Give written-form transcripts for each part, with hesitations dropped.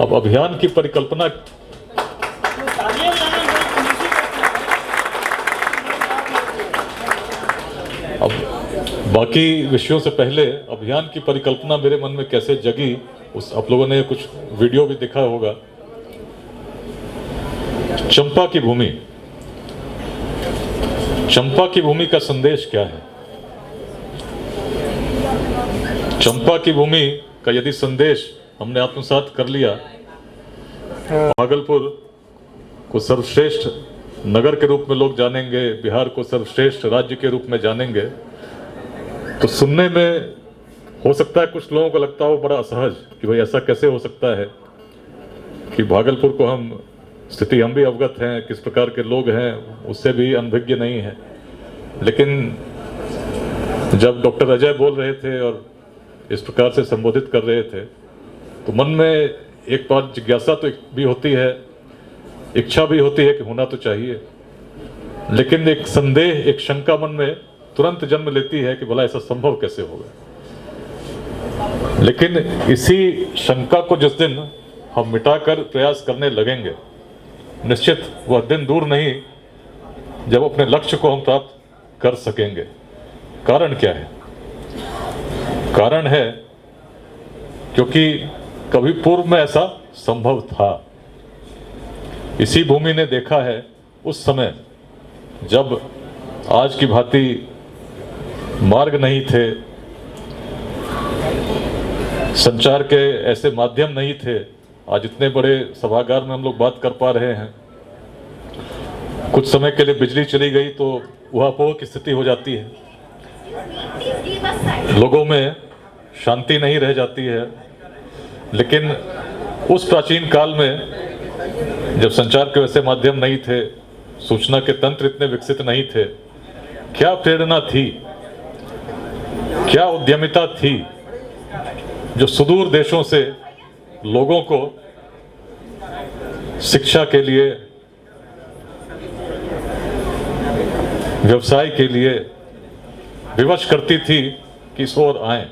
अब अभियान की परिकल्पना, अब बाकी विषयों से पहले अभियान की परिकल्पना मेरे मन में कैसे जगी, उस आप लोगों ने कुछ वीडियो भी देखा होगा। चंपा की भूमि, चंपा की भूमि का संदेश क्या है? चंपा की भूमि का यदि संदेश हमने आत्मसात कर लिया, भागलपुर को सर्वश्रेष्ठ नगर के रूप में लोग जानेंगे, बिहार को सर्वश्रेष्ठ राज्य के रूप में जानेंगे, तो सुनने में हो सकता है कुछ लोगों को लगता हो बड़ा असहज कि भाई ऐसा कैसे हो सकता है कि भागलपुर को हम स्थिति हम भी अवगत हैं, किस प्रकार के लोग हैं उससे भी अनभिज्ञ नहीं है। लेकिन जब डॉक्टर अजय बोल रहे थे और इस प्रकार से संबोधित कर रहे थे, तो मन में एक बार जिज्ञासा तो भी होती है, इच्छा भी होती है कि होना तो चाहिए, लेकिन एक संदेह, एक शंका मन में तुरंत जन्म लेती है कि भला ऐसा संभव कैसे होगा। लेकिन इसी शंका को जिस दिन हम मिटाकर प्रयास करने लगेंगे, निश्चित वह दिन दूर नहीं जब अपने लक्ष्य को हम प्राप्त कर सकेंगे। कारण क्या है? कारण है क्योंकि कभी पूर्व में ऐसा संभव था। इसी भूमि ने देखा है उस समय जब आज की भांति मार्ग नहीं थे, संचार के ऐसे माध्यम नहीं थे। आज इतने बड़े सभागार में हम लोग बात कर पा रहे हैं। कुछ समय के लिए बिजली चली गई तो उहापोह की स्थिति हो जाती है, लोगों में शांति नहीं रह जाती है। लेकिन उस प्राचीन काल में जब संचार के वैसे माध्यम नहीं थे, सूचना के तंत्र इतने विकसित नहीं थे, क्या प्रेरणा थी, क्या उद्यमिता थी जो सुदूर देशों से लोगों को शिक्षा के लिए, व्यवसाय के लिए विवश करती थी कि इस ओर आए।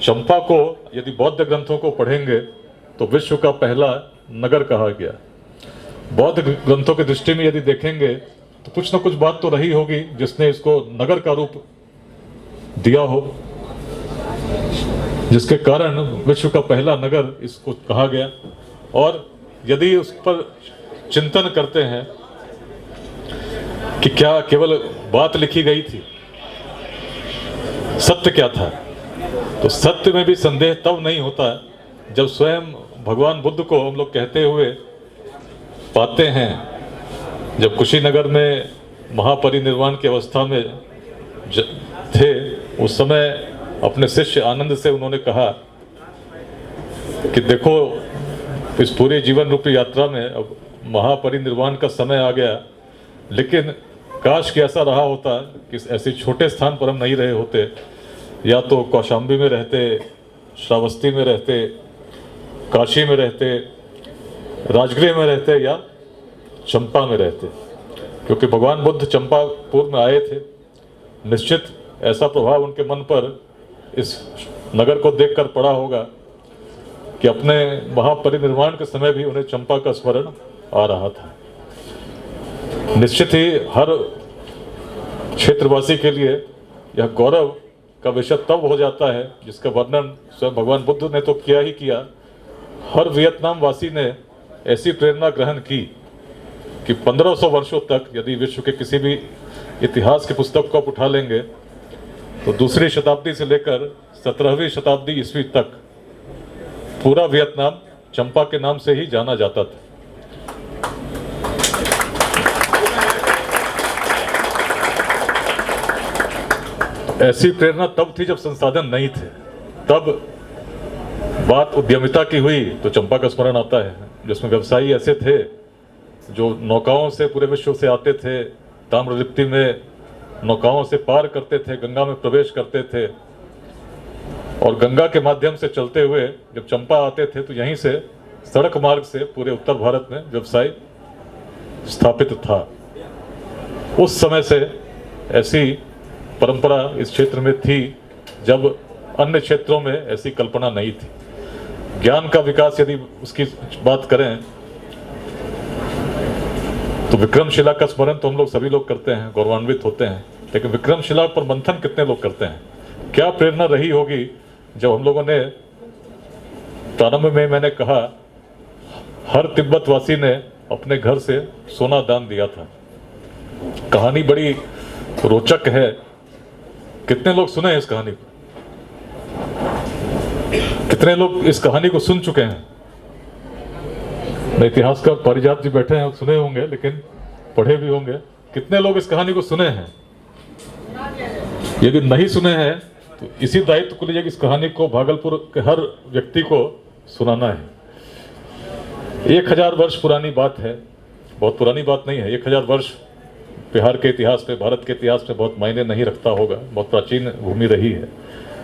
चंपा को यदि बौद्ध ग्रंथों को पढ़ेंगे तो विश्व का पहला नगर कहा गया। बौद्ध ग्रंथों की दृष्टि में यदि देखेंगे तो कुछ न कुछ बात तो रही होगी जिसने इसको नगर का रूप दिया हो, जिसके कारण विश्व का पहला नगर इसको कहा गया। और यदि उस पर चिंतन करते हैं कि क्या केवल बात लिखी गई थी, सत्य क्या था, तो सत्य में भी संदेह तब नहीं होता जब स्वयं भगवान बुद्ध को हम लोग कहते हुए पाते हैं। जब कुशीनगर में महापरिनिर्वाण की अवस्था में थे, उस समय अपने शिष्य आनंद से उन्होंने कहा कि देखो, इस पूरे जीवन रूपी यात्रा में अब महापरिनिर्वाण का समय आ गया, लेकिन काश कि ऐसा रहा होता कि ऐसे छोटे स्थान पर हम नहीं रहे होते, या तो कौशाम्बी में रहते, श्रावस्ती में रहते, काशी में रहते, राजगृह में रहते या चंपा में रहते। क्योंकि भगवान बुद्ध चंपापुर में आए थे, निश्चित ऐसा प्रभाव उनके मन पर इस नगर को देखकर पड़ा होगा कि अपने महापरिनिर्वाण के समय भी उन्हें चंपा का स्मरण आ रहा था। निश्चित ही हर क्षेत्रवासी के लिए यह गौरव का विषय तब हो जाता है जिसका वर्णन स्वयं भगवान बुद्ध ने तो किया ही किया। हर वियतनाम वासी ने ऐसी प्रेरणा ग्रहण की कि 1500 वर्षों तक यदि विश्व के किसी भी इतिहास की पुस्तक को आप उठा लेंगे तो दूसरी शताब्दी से लेकर 17वीं शताब्दी ईस्वी तक पूरा वियतनाम चंपा के नाम से ही जाना जाता था। ऐसी प्रेरणा तब थी जब संसाधन नहीं थे। तब बात उद्यमिता की हुई तो चंपा का स्मरण आता है, जिसमें व्यवसायी ऐसे थे जो नौकाओं से पूरे विश्व से आते थे, ताम्रलिप्ति में नौकाओं से पार करते थे, गंगा में प्रवेश करते थे, और गंगा के माध्यम से चलते हुए जब चंपा आते थे तो यहीं से सड़क मार्ग से पूरे उत्तर भारत में व्यवसाय स्थापित था। उस समय से ऐसी परंपरा इस क्षेत्र में थी जब अन्य क्षेत्रों में ऐसी कल्पना नहीं थी। ज्ञान का विकास यदि उसकी बात करें तो विक्रमशिला का स्मरण तो हम लोग सभी लोग करते हैं, गौरवान्वित होते हैं, लेकिन विक्रमशिला पर मंथन कितने लोग करते हैं? क्या प्रेरणा रही होगी जब हम लोगों ने प्रारंभ में मैंने कहा हर तिब्बतवासी ने अपने घर से सोना दान दिया था। कहानी बड़ी रोचक है। कितने लोग सुने हैं इस कहानी को? कितने लोग इस कहानी को सुन चुके हैं? इतिहास का पारिजात जी बैठे हैं, सुने होंगे, लेकिन पढ़े भी होंगे। कितने लोग इस कहानी को सुने हैं? यदि नहीं सुने हैं तो इसी दायित्व को लीजिए कि इस कहानी को भागलपुर के हर व्यक्ति को सुनाना है। 1000 वर्ष पुरानी बात है, बहुत पुरानी बात नहीं है। 1000 वर्ष बिहार के इतिहास में, भारत के इतिहास में बहुत मायने नहीं रखता होगा, बहुत प्राचीन भूमि रही है,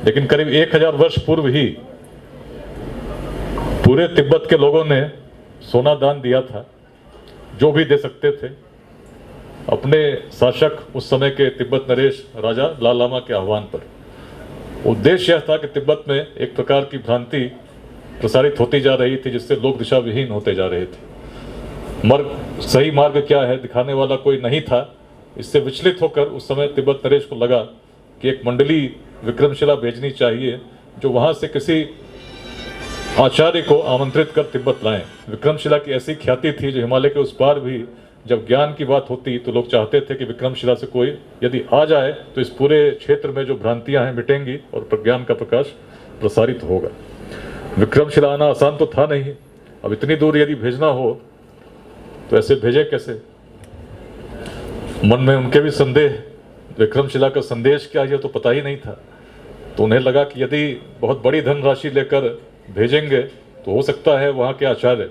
लेकिन करीब 1000 वर्ष पूर्व ही पूरे तिब्बत के लोगों ने सोना दान दिया था, जो भी दे सकते थे, अपने शासक उस समय के तिब्बत नरेश राजा लाल लामा के आह्वान पर। उद्देश्य यह था कि तिब्बत में एक प्रकार की भ्रांति प्रसारित होती जा रही थी, जिससे लोग दिशा विहीन होते जा रहे थे। सही मार्ग क्या है दिखाने वाला कोई नहीं था। इससे विचलित होकर उस समय तिब्बत नरेश को लगा कि एक मंडली विक्रमशिला भेजनी चाहिए, जो वहां से किसी आचार्य को आमंत्रित कर तिब्बत लाएं। विक्रमशिला की ऐसी ख्याति थी जो हिमालय के उस पार भी जब ज्ञान की बात होती तो लोग चाहते थे कि विक्रमशिला से कोई यदि आ जाए तो इस पूरे क्षेत्र में जो भ्रांतियां हैं मिटेंगी और ज्ञान का प्रकाश प्रसारित होगा। विक्रमशिला आना आसान तो था नहीं। अब इतनी दूर यदि भेजना हो तो ऐसे भेजे कैसे? मन में उनके भी संदेह, विक्रमशिला का संदेश क्या है तो पता ही नहीं था। तो उन्हें लगा कि यदि बहुत बड़ी धनराशि लेकर भेजेंगे तो हो सकता है वहाँ के आचार्य,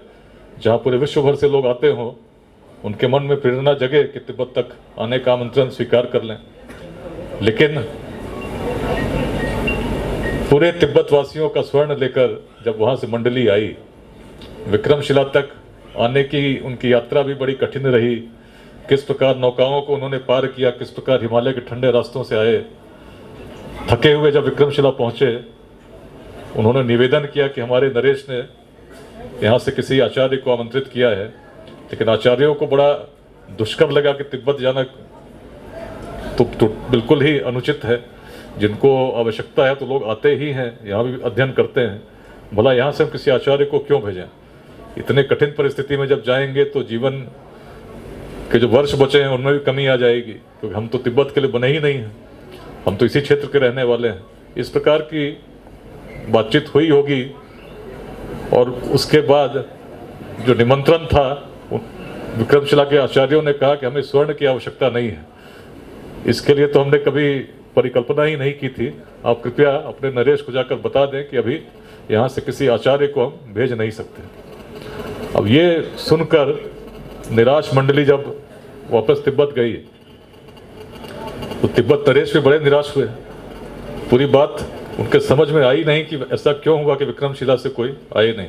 जहाँ पूरे विश्व भर से लोग आते हों, उनके मन में प्रेरणा जगे कि तिब्बत तक आने का आमंत्रण स्वीकार कर लें। लेकिन पूरे तिब्बत वासियों का स्वर्ण लेकर जब वहाँ से मंडली आई, विक्रमशिला तक आने की उनकी यात्रा भी बड़ी कठिन रही। किस प्रकार नौकाओं को उन्होंने पार किया, किस प्रकार हिमालय के ठंडे रास्तों से आए। थके हुए जब विक्रमशिला पहुँचे, उन्होंने निवेदन किया कि हमारे नरेश ने यहाँ से किसी आचार्य को आमंत्रित किया है, लेकिन आचार्यों को बड़ा दुष्कर लगा कि तिब्बत जाना तो बिल्कुल ही अनुचित है। जिनको आवश्यकता है तो लोग आते ही हैं, यहाँ भी अध्ययन करते हैं, भला यहाँ से हम किसी आचार्य को क्यों भेजें? इतने कठिन परिस्थिति में जब जाएंगे तो जीवन के जो वर्ष बचे हैं उनमें भी कमी आ जाएगी, क्योंकि हम तो तिब्बत के लिए बने ही नहीं हैं, हम तो इसी क्षेत्र के रहने वाले हैं। इस प्रकार की बातचीत हुई होगी। और उसके बाद जो निमंत्रण था, विक्रमशिला के आचार्यों ने कहा कि हमें स्वर्ण की आवश्यकता नहीं है, इसके लिए तो हमने कभी परिकल्पना ही नहीं की थी। आप कृपया अपने नरेश को जाकर बता दें कि अभी यहाँ से किसी आचार्य को हम भेज नहीं सकते। अब ये सुनकर निराश मंडली जब वापस तिब्बत गई तो तिब्बत नरेश भी बड़े निराश हुए। पूरी बात उनके समझ में आई नहीं कि ऐसा क्यों हुआ कि विक्रमशिला से कोई आए नहीं।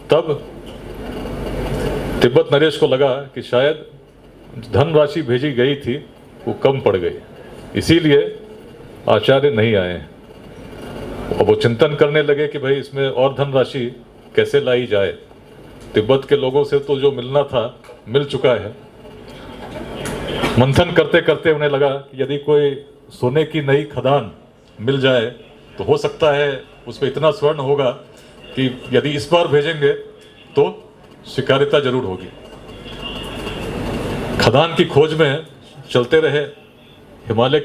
तब तिब्बत नरेश को लगा कि शायद धनराशि भेजी गई थी वो कम पड़ गई, इसीलिए आचार्य नहीं आए। अब वो चिंतन करने लगे कि भाई इसमें और धनराशि कैसे लाई जाए। तिब्बत के लोगों से तो जो मिलना था मिल चुका है। मंथन करते करते उन्हें लगा कि यदि कोई सोने की नई खदान मिल जाए तो हो सकता है उसमें इतना स्वर्ण होगा कि यदि इस बार भेजेंगे तो स्वीकार्यता जरूर होगी। खदान की खोज में चलते रहे। हिमालय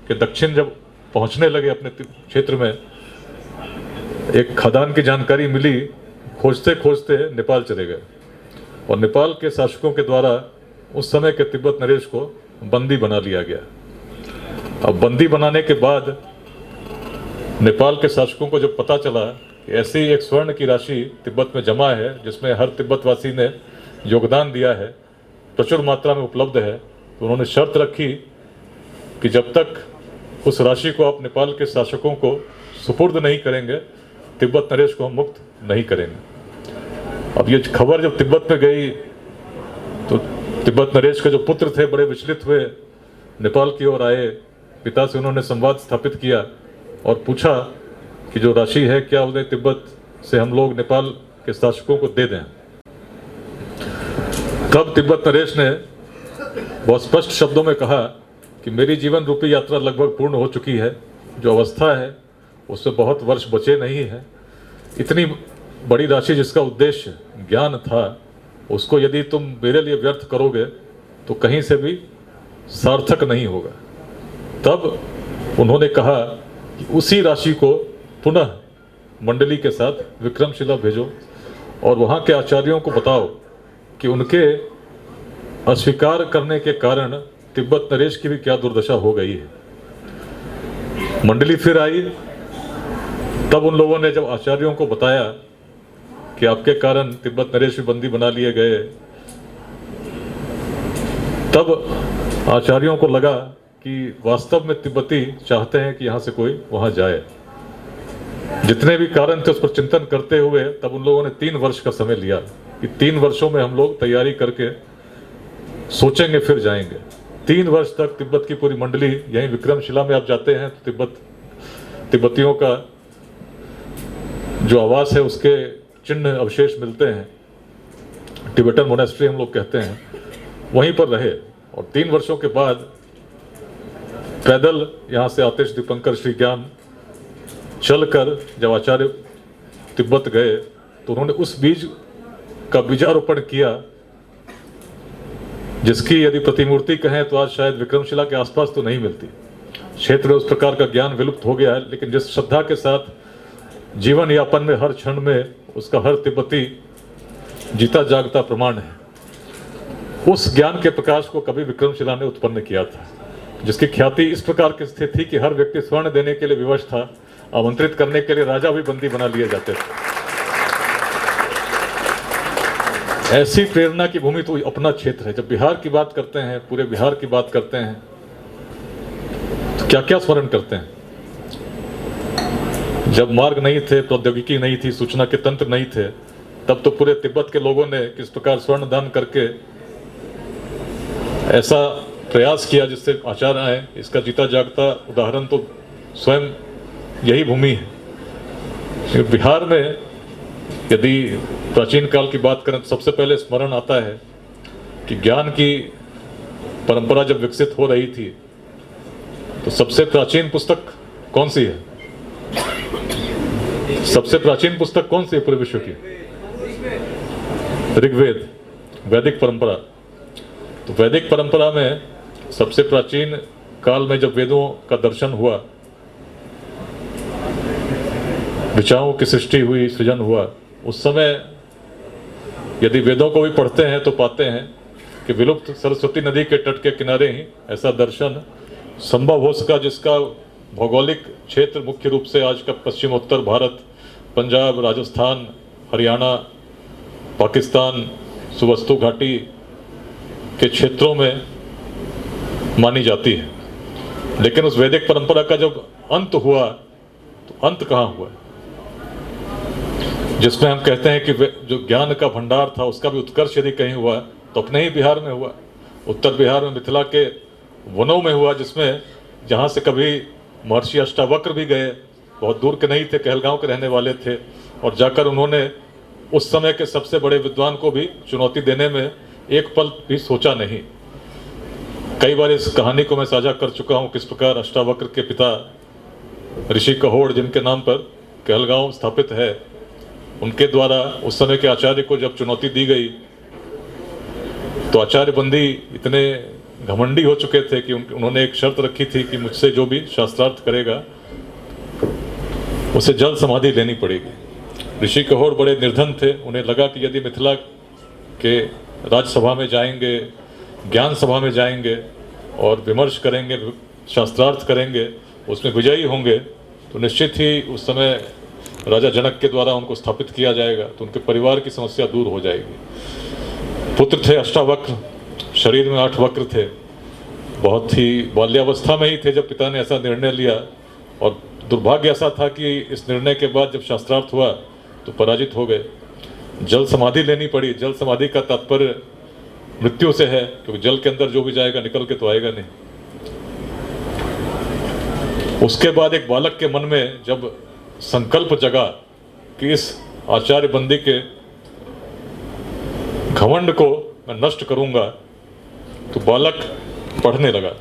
के दक्षिण जब पहुंचने लगे अपने क्षेत्र में, एक खदान की जानकारी मिली। खोजते खोजते नेपाल चले गए और नेपाल के शासकों के द्वारा उस समय के तिब्बत नरेश को बंदी बना लिया गया। अब बंदी बनाने के बाद नेपाल के शासकों को जब पता चला कि ऐसी एक स्वर्ण की राशि तिब्बत में जमा है जिसमें हर तिब्बतवासी ने योगदान दिया है, प्रचुर मात्रा में उपलब्ध है, तो उन्होंने शर्त रखी कि जब तक उस राशि को आप नेपाल के शासकों को सुपुर्द नहीं करेंगे, तिब्बत नरेश को हम मुक्त नहीं करेंगे। अब ये खबर जब तिब्बत में गई तो तिब्बत नरेश के जो पुत्र थे बड़े विचलित हुए, नेपाल की ओर आए। पिता से उन्होंने संवाद स्थापित किया और पूछा कि जो राशि है क्या उन्हें तिब्बत से हम लोग नेपाल के शासकों को दे दें। तब तिब्बत नरेश ने बहुत स्पष्ट शब्दों में कहा कि मेरी जीवन रूपी यात्रा लगभग पूर्ण हो चुकी है, जो अवस्था है उसमें बहुत वर्ष बचे नहीं है। इतनी बड़ी राशि जिसका उद्देश्य ज्ञान था, उसको यदि तुम मेरे लिए व्यर्थ करोगे तो कहीं से भी सार्थक नहीं होगा। तब उन्होंने कहा कि उसी राशि को पुनः मंडली के साथ विक्रमशिला भेजो और वहाँ के आचार्यों को बताओ कि उनके अस्वीकार करने के कारण तिब्बत नरेश की भी क्या दुर्दशा हो गई है। मंडली फिर आई। तब उन लोगों ने जब आचार्यों को बताया कि आपके कारण तिब्बत नरेश भी बंदी बना लिए गए, तब आचार्यों को लगा कि वास्तव में तिब्बती चाहते हैं कि यहाँ से कोई वहाँ जाए। जितने भी कारण थे उस पर चिंतन करते हुए तब उन लोगों ने 3 वर्ष का समय लिया कि 3 वर्षों में हम लोग तैयारी करके सोचेंगे फिर जाएंगे। 3 वर्ष तक तिब्बत की पूरी मंडली, यहीं विक्रमशिला में आप जाते हैं तो तिब्बतियों का जो आवास है उसके चिन्ह अवशेष मिलते हैं, टिबेटन मोनेस्ट्री हम लोग कहते हैं, वहीं पर रहे। और 3 वर्षों के बाद पैदल यहाँ से आतिश दीपंकर श्री ज्ञान चलकर जब आचार्य तिब्बत गए तो उन्होंने उस बीज का बीजारोपण किया जिसकी यदि प्रतिमूर्ति कहें तो आज शायद विक्रमशिला के आसपास तो नहीं मिलती। क्षेत्र में उस प्रकार का ज्ञान विलुप्त हो गया है, लेकिन जिस श्रद्धा के साथ जीवन यापन में हर क्षण में उसका हर तिब्बती जीता जागता प्रमाण है, उस ज्ञान के प्रकाश को कभी विक्रमशिला ने उत्पन्न किया था, जिसकी ख्याति इस प्रकार की स्थिति थी कि हर व्यक्ति स्वर्ण देने के लिए विवश था, आमंत्रित करने के लिए राजा भी बंदी बना लिए जाते थे। ऐसी प्रेरणा की भूमि तो अपना क्षेत्र है। जब बिहार की बात करते हैं, पूरे बिहार की बात करते हैं, तो क्या क्या स्मरण करते हैं। जब मार्ग नहीं थे, प्रौद्योगिकी नहीं थी, सूचना के तंत्र नहीं थे, तब तो पूरे तिब्बत के लोगों ने किस प्रकार स्वर्ण दान करके ऐसा प्रयास किया जिससे आचार्य आए। इसका जीता जागता उदाहरण तो स्वयं यही भूमि है। बिहार में यदि प्राचीन काल की बात करें तो सबसे पहले स्मरण आता है कि ज्ञान की परंपरा जब विकसित हो रही थी तो सबसे प्राचीन पुस्तक कौन सी है? सबसे प्राचीन पुस्तक कौन सी है पूरे विश्व की? ऋग्वेद, वैदिक परंपरा। तो वैदिक परंपरा में सबसे प्राचीन काल में जब वेदों का दर्शन हुआ, ऋचाओं की सृष्टि हुई, सृजन हुआ, उस समय यदि वेदों को भी पढ़ते हैं तो पाते हैं कि विलुप्त सरस्वती नदी के तट के किनारे ही ऐसा दर्शन संभव हो सका जिसका भौगोलिक क्षेत्र मुख्य रूप से आज का पश्चिमोत्तर भारत, पंजाब, राजस्थान, हरियाणा, पाकिस्तान, सुवस्तु घाटी के क्षेत्रों में मानी जाती है। लेकिन उस वैदिक परंपरा का जब अंत हुआ तो अंत कहाँ हुआ, जिसमें हम कहते हैं कि जो ज्ञान का भंडार था उसका भी उत्कर्ष यदि कहीं हुआ तो अपने ही बिहार में हुआ। उत्तर बिहार में मिथिला के वनों में हुआ, जिसमें जहाँ से कभी महर्षि अष्टावक्र भी गए, बहुत दूर के नहीं थे, कहलगांव के रहने वाले थे, और जाकर उन्होंने उस समय के सबसे बड़े विद्वान को भी चुनौती देने में एक पल भी सोचा नहीं। कई बार इस कहानी को मैं साझा कर चुका हूँ, किस प्रकार अष्टावक्र के पिता ऋषि कहोड़, जिनके नाम पर कहलगांव स्थापित है, उनके द्वारा उस समय के आचार्य को जब चुनौती दी गई तो आचार्य बंदी इतने घमंडी हो चुके थे कि उन्होंने एक शर्त रखी थी कि मुझसे जो भी शास्त्रार्थ करेगा उसे जल समाधि लेनी पड़ेगी। ऋषि कहोड़ बड़े निर्धन थे, उन्हें लगा कि यदि मिथिला के राज्यसभा में जाएंगे, ज्ञान सभा में जाएंगे और विमर्श करेंगे, शास्त्रार्थ करेंगे, उसमें विजयी होंगे तो निश्चित ही उस समय राजा जनक के द्वारा उनको स्थापित किया जाएगा, तो उनके परिवार की समस्या दूर हो जाएगी। पुत्र थे अष्टावक्र, शरीर में 8 वक्र थे, बहुत ही बाल्यावस्था में ही थे जब पिता ने ऐसा निर्णय लिया, और दुर्भाग्य ऐसा था कि इस निर्णय के बाद जब शास्त्रार्थ हुआ तो पराजित हो गए। जल समाधि लेनी पड़ी। जल समाधि का तात्पर्य मृत्यु से है, क्योंकि जल के अंदर जो भी जाएगा निकल के तो आएगा नहीं। उसके बाद एक बालक के मन में जब संकल्प जगा कि इस आचार्य बंदी के घमंड को मैं नष्ट करूंगा, तो बालक पढ़ने लगा।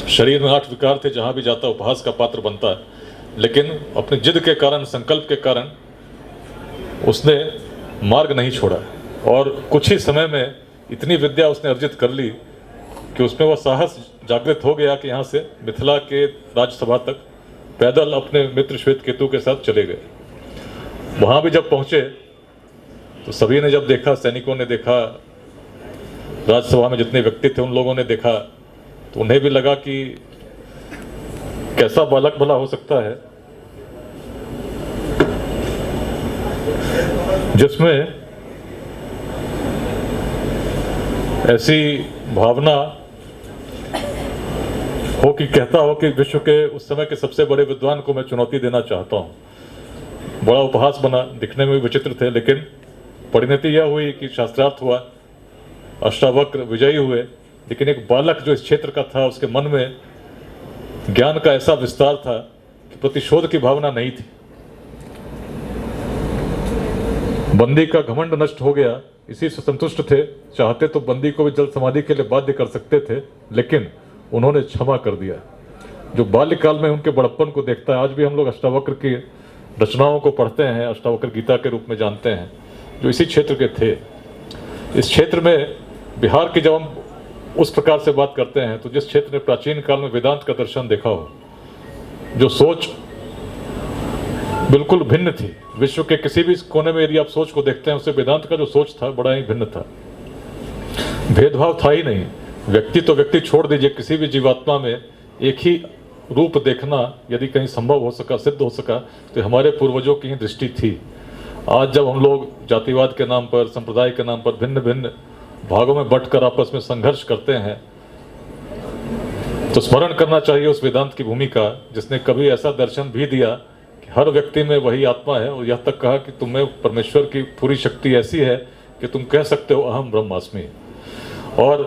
शरीर में 8 विकार थे, जहां भी जाता उपहास का पात्र बनता, लेकिन अपनी जिद के कारण, संकल्प के कारण उसने मार्ग नहीं छोड़ा और कुछ ही समय में इतनी विद्या उसने अर्जित कर ली कि उसमें वह साहस जागृत हो गया कि यहाँ से मिथिला के राज्यसभा तक पैदल अपने मित्र श्वेतकेतु के साथ चले गए। वहाँ भी जब पहुँचे तो सभी ने जब देखा, सैनिकों ने देखा, राज्यसभा में जितने व्यक्ति थे उन लोगों ने देखा, तो उन्हें भी लगा कि कैसा बालक भला हो सकता है जिसमें ऐसी भावना हो कि कहता हो कि विश्व के उस समय के सबसे बड़े विद्वान को मैं चुनौती देना चाहता हूं। बड़ा उपहास बना, दिखने में भी विचित्र थे, लेकिन परिणति यह हुई कि शास्त्रार्थ हुआ, अष्टावक्र विजयी हुए। लेकिन एक बालक जो इस क्षेत्र का था, उसके मन में ज्ञान का ऐसा विस्तार था कि प्रतिशोध की भावना नहीं थी। बंदी का घमंड नष्ट हो गया, इसी से संतुष्ट थे। चाहते तो बंदी को भी जल समाधि के लिए बाध्य कर सकते थे, लेकिन उन्होंने क्षमा कर दिया। जो बाल्यकाल में उनके बड़प्पन को देखता है, आज भी हम लोग अष्टावक्र की रचनाओं को पढ़ते हैं, अष्टावक्र गीता के रूप में जानते हैं, जो इसी क्षेत्र के थे। इस क्षेत्र में बिहार की जब हम उस प्रकार से बात करते हैं, तो जिस क्षेत्र ने प्राचीन काल में वेदांत का दर्शन देखा हो, जो सोच बिल्कुल भिन्न थी, विश्व के किसी भी कोने में यदि आप सोच को देखते हैं, उससे वेदांत का जो सोच था बड़ा ही भिन्न था। भेदभाव था ही नहीं। व्यक्ति तो व्यक्ति छोड़ दीजिए, किसी भी जीवात्मा में एक ही रूप देखना यदि कहीं संभव हो सका, सिद्ध हो सका, तो हमारे पूर्वजों की ही दृष्टि थी। आज जब हम लोग जातिवाद के नाम पर, संप्रदाय के नाम पर भिन्न भिन्न भागों में बंटकर आपस में संघर्ष करते हैं, तो स्मरण करना चाहिए उस वेदांत की भूमिका जिसने कभी ऐसा दर्शन भी दिया कि हर व्यक्ति में वही आत्मा है, और यह तक कहा कि तुम्हें परमेश्वर की पूरी शक्ति ऐसी है कि तुम कह सकते हो अहम ब्रह्मास्मि। और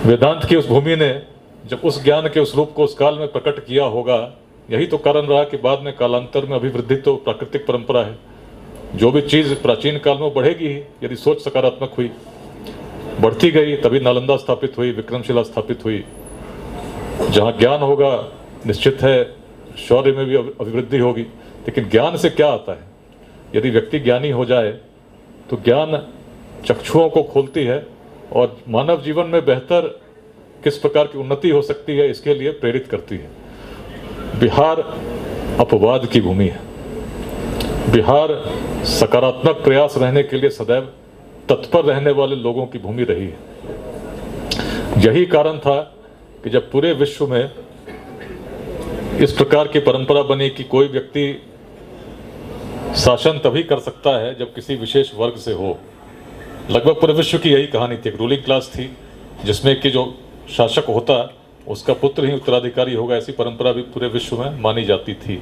वेदांत की उस भूमि ने जब उस ज्ञान के उस रूप को उस काल में प्रकट किया होगा, यही तो कारण रहा कि बाद में कालांतर में अभिवृद्धि तो प्राकृतिक परंपरा है। जो भी चीज़ प्राचीन काल में बढ़ेगी ही, यदि सोच सकारात्मक हुई, बढ़ती गई, तभी नालंदा स्थापित हुई, विक्रमशिला स्थापित हुई। जहाँ ज्ञान होगा निश्चित है शौर्य में भी अभिवृद्धि होगी। लेकिन ज्ञान से क्या आता है? यदि व्यक्ति ज्ञानी हो जाए तो ज्ञान चक्षुओं को खोलती है और मानव जीवन में बेहतर किस प्रकार की उन्नति हो सकती है इसके लिए प्रेरित करती है। बिहार अपवाद की भूमि है। बिहार सकारात्मक प्रयास रहने के लिए सदैव तत्पर रहने वाले लोगों की भूमि रही है। यही कारण था कि जब पूरे विश्व में इस प्रकार की परंपरा बनी कि कोई व्यक्ति शासन तभी कर सकता है जब किसी विशेष वर्ग से हो। लगभग पूरे विश्व की यही कहानी थी। एक रूलिंग क्लास थी जिसमें कि जो शासक होता उसका पुत्र ही उत्तराधिकारी होगा, ऐसी परंपरा भी पूरे विश्व में मानी जाती थी।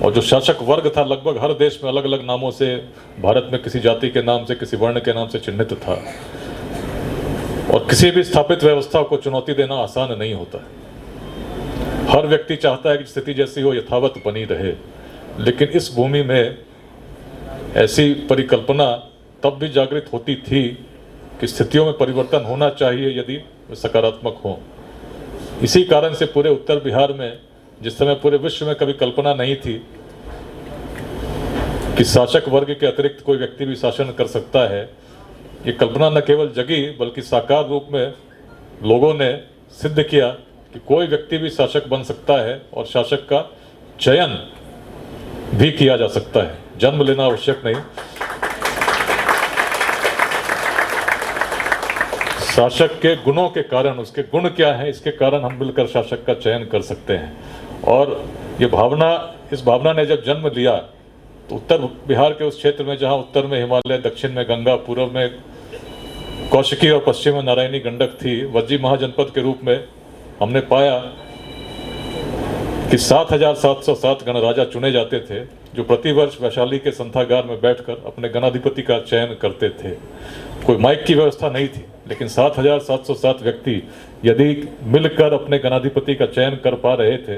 और जो शासक वर्ग था लगभग हर देश में अलग अलग नामों से, भारत में किसी जाति के नाम से, किसी वर्ण के नाम से चिन्हित था। और किसी भी स्थापित व्यवस्था को चुनौती देना आसान नहीं होता। हर व्यक्ति चाहता है कि स्थिति जैसी हो यथावत बनी रहे, लेकिन इस भूमि में ऐसी परिकल्पना तब भी जागृत होती थी कि स्थितियों में परिवर्तन होना चाहिए यदि वे सकारात्मक हो। इसी कारण से पूरे उत्तर बिहार में, जिस समय पूरे विश्व में कभी कल्पना नहीं थी कि शासक वर्ग के अतिरिक्त कोई व्यक्ति भी शासन कर सकता है, ये कल्पना न केवल जगी बल्कि साकार रूप में लोगों ने सिद्ध किया कि कोई व्यक्ति भी शासक बन सकता है और शासक का चयन भी किया जा सकता है, जन्म लेना आवश्यक नहीं। शासक के गुणों के कारण, उसके गुण क्या है इसके कारण हम मिलकर शासक का चयन कर सकते हैं। और ये भावना, इस भावना ने जब जन्म लिया तो उत्तर बिहार के उस क्षेत्र में जहाँ उत्तर में हिमालय, दक्षिण में गंगा, पूर्व में कौशिकी और पश्चिम में नारायणी गंडक थी, वज्जी महाजनपद के रूप में हमने पाया कि 7,707 गणराजा चुने जाते थे, जो प्रतिवर्ष वैशाली के संथागार में बैठकर अपने गणाधिपति का चयन करते थे। कोई माइक की व्यवस्था नहीं थी, लेकिन 7,707 व्यक्ति यदि मिलकर अपने गणाधिपति का चयन कर पा रहे थे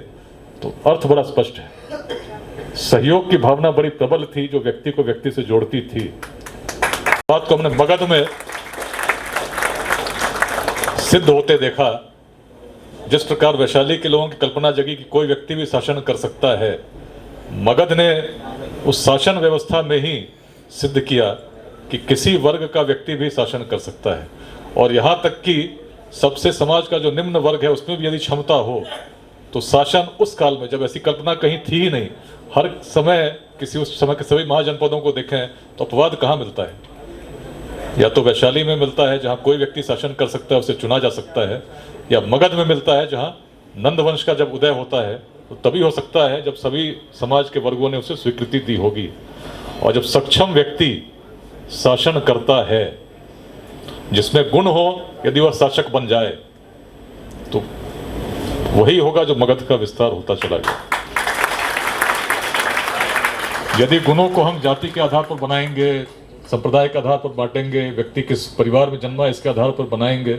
तो अर्थ बड़ा स्पष्ट है। सहयोग की भावना बड़ी प्रबल थी जो व्यक्ति को व्यक्ति से जोड़ती थी। बात को हमने मगध में सिद्ध होते देखा। जिस प्रकार वैशाली के लोगों की कल्पना जगी कि कोई व्यक्ति भी शासन कर सकता है, मगध ने उस शासन व्यवस्था में ही सिद्ध किया कि किसी वर्ग का व्यक्ति भी शासन कर सकता है। और यहाँ तक कि सबसे समाज का जो निम्न वर्ग है उसमें भी यदि क्षमता हो तो शासन उस काल में, जब ऐसी कल्पना कहीं थी ही नहीं, हर समय किसी उस समय के सभी महाजनपदों को देखें तो अपवाद कहाँ मिलता है? या तो वैशाली में मिलता है जहाँ कोई व्यक्ति शासन कर सकता है, उसे चुना जा सकता है, या मगध में मिलता है जहाँ नंद वंश का जब उदय होता है तो तभी हो सकता है जब सभी समाज के वर्गों ने उसे स्वीकृति दी होगी। और जब सक्षम व्यक्ति शासन करता है, जिसमें गुण हो, यदि वह शासक बन जाए तो वही होगा जो मगध का विस्तार होता चला गया। यदि गुणों को हम जाति के आधार पर बनाएंगे, संप्रदाय के आधार पर बांटेंगे, व्यक्ति किस परिवार में जन्मा इसके आधार पर बनाएंगे,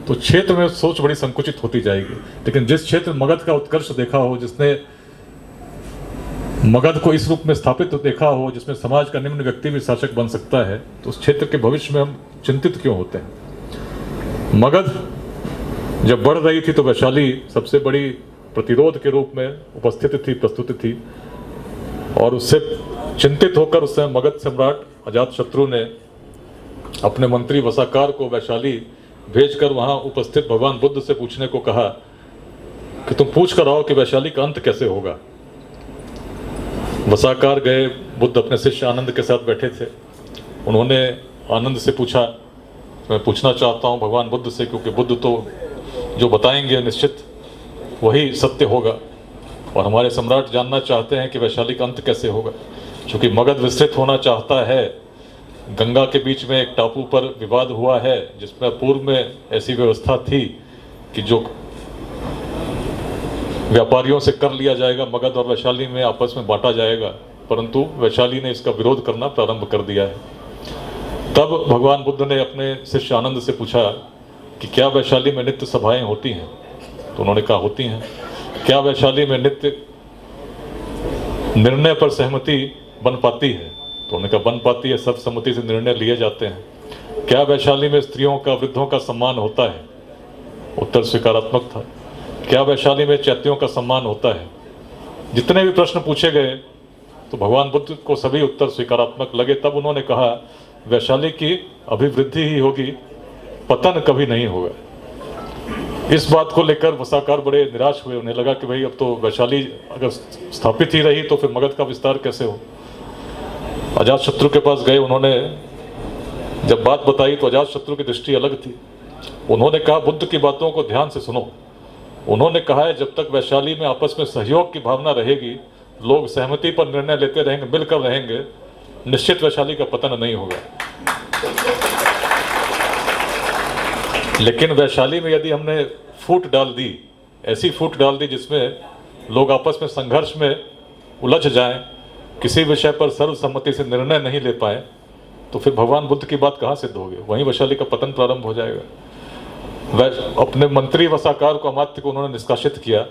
तो क्षेत्र में सोच बड़ी संकुचित होती जाएगी। लेकिन जिस क्षेत्र में मगध का उत्कर्ष देखा हो, जिसने मगध को इस रूप में स्थापित देखा हो, जिसमें समाज का निम्न व्यक्ति भी शासक बन सकता है, तो उस क्षेत्र के भविष्य में हम चिंतित क्यों होते हैं? मगध जब बढ़ रही थी तो वैशाली सबसे बड़ी प्रतिरोध के रूप में उपस्थित थी, प्रस्तुत थी। और उससे चिंतित होकर उस समय मगध सम्राट अजातशत्रु ने अपने मंत्री वसाकार को वैशाली भेजकर वहां उपस्थित भगवान बुद्ध से पूछने को कहा कि तुम पूछ कर आओ कि वैशाली का अंत कैसे होगा। वसाकार गए, बुद्ध अपने शिष्य आनंद के साथ बैठे थे। उन्होंने आनंद से पूछा, मैं पूछना चाहता हूं भगवान बुद्ध से, क्योंकि बुद्ध तो जो बताएंगे निश्चित वही सत्य होगा, और हमारे सम्राट जानना चाहते हैं कि वैशाली का अंत कैसे होगा। क्योंकि मगध विस्तृत होना चाहता है, गंगा के बीच में एक टापू पर विवाद हुआ है जिसमें पूर्व में ऐसी व्यवस्था थी कि जो व्यापारियों से कर लिया जाएगा मगध और वैशाली में आपस में बांटा जाएगा, परंतु वैशाली ने इसका विरोध करना प्रारंभ कर दिया है। तब भगवान बुद्ध ने अपने शिष्य आनंद से पूछा कि क्या वैशाली में नित्य सभाएं होती हैं? तो उन्होंने कहा होती हैं। क्या वैशाली में नित्य निर्णय पर सहमति बन पाती है? तो उन्होंने कहा बन पाती है, सर्वसम्मति से निर्णय लिए जाते हैं। क्या वैशाली में स्त्रियों का, वृद्धों का सम्मान होता है? उत्तर स्वीकारात्मक था। क्या वैशाली में चैत्यों का सम्मान होता है? जितने भी प्रश्न पूछे गए तो भगवान बुद्ध को सभी उत्तर स्वीकारात्मक लगे। तब उन्होंने कहा वैशाली की अभिवृद्धि ही होगी, पतन कभी नहीं होगा। इस बात को लेकर वसाकार बड़े निराश हुए। उन्हें लगा कि भाई अब तो वैशाली अगर स्थापित ही रही तो फिर मगध का विस्तार कैसे हो। अजातशत्रु के पास गए, उन्होंने जब बात बताई तो अजातशत्रु की दृष्टि अलग थी। उन्होंने कहा बुद्ध की बातों को ध्यान से सुनो। उन्होंने कहा है जब तक वैशाली में आपस में सहयोग की भावना रहेगी, लोग सहमति पर निर्णय लेते रहेंगे, मिलकर रहेंगे, निश्चित वैशाली का पतन नहीं होगा। लेकिन वैशाली में यदि हमने फूट डाल दी, ऐसी फूट डाल दी जिसमें लोग आपस में संघर्ष में उलझ जाएं, किसी विषय पर सर्वसम्मति से निर्णय नहीं ले पाए, तो फिर भगवान बुद्ध की बात कहाँ सिद्ध होगी? वहीं वैशाली का पतन प्रारंभ हो जाएगा। अपने मंत्री वसाकार को, अमात्य को उन्होंने निष्कासित किया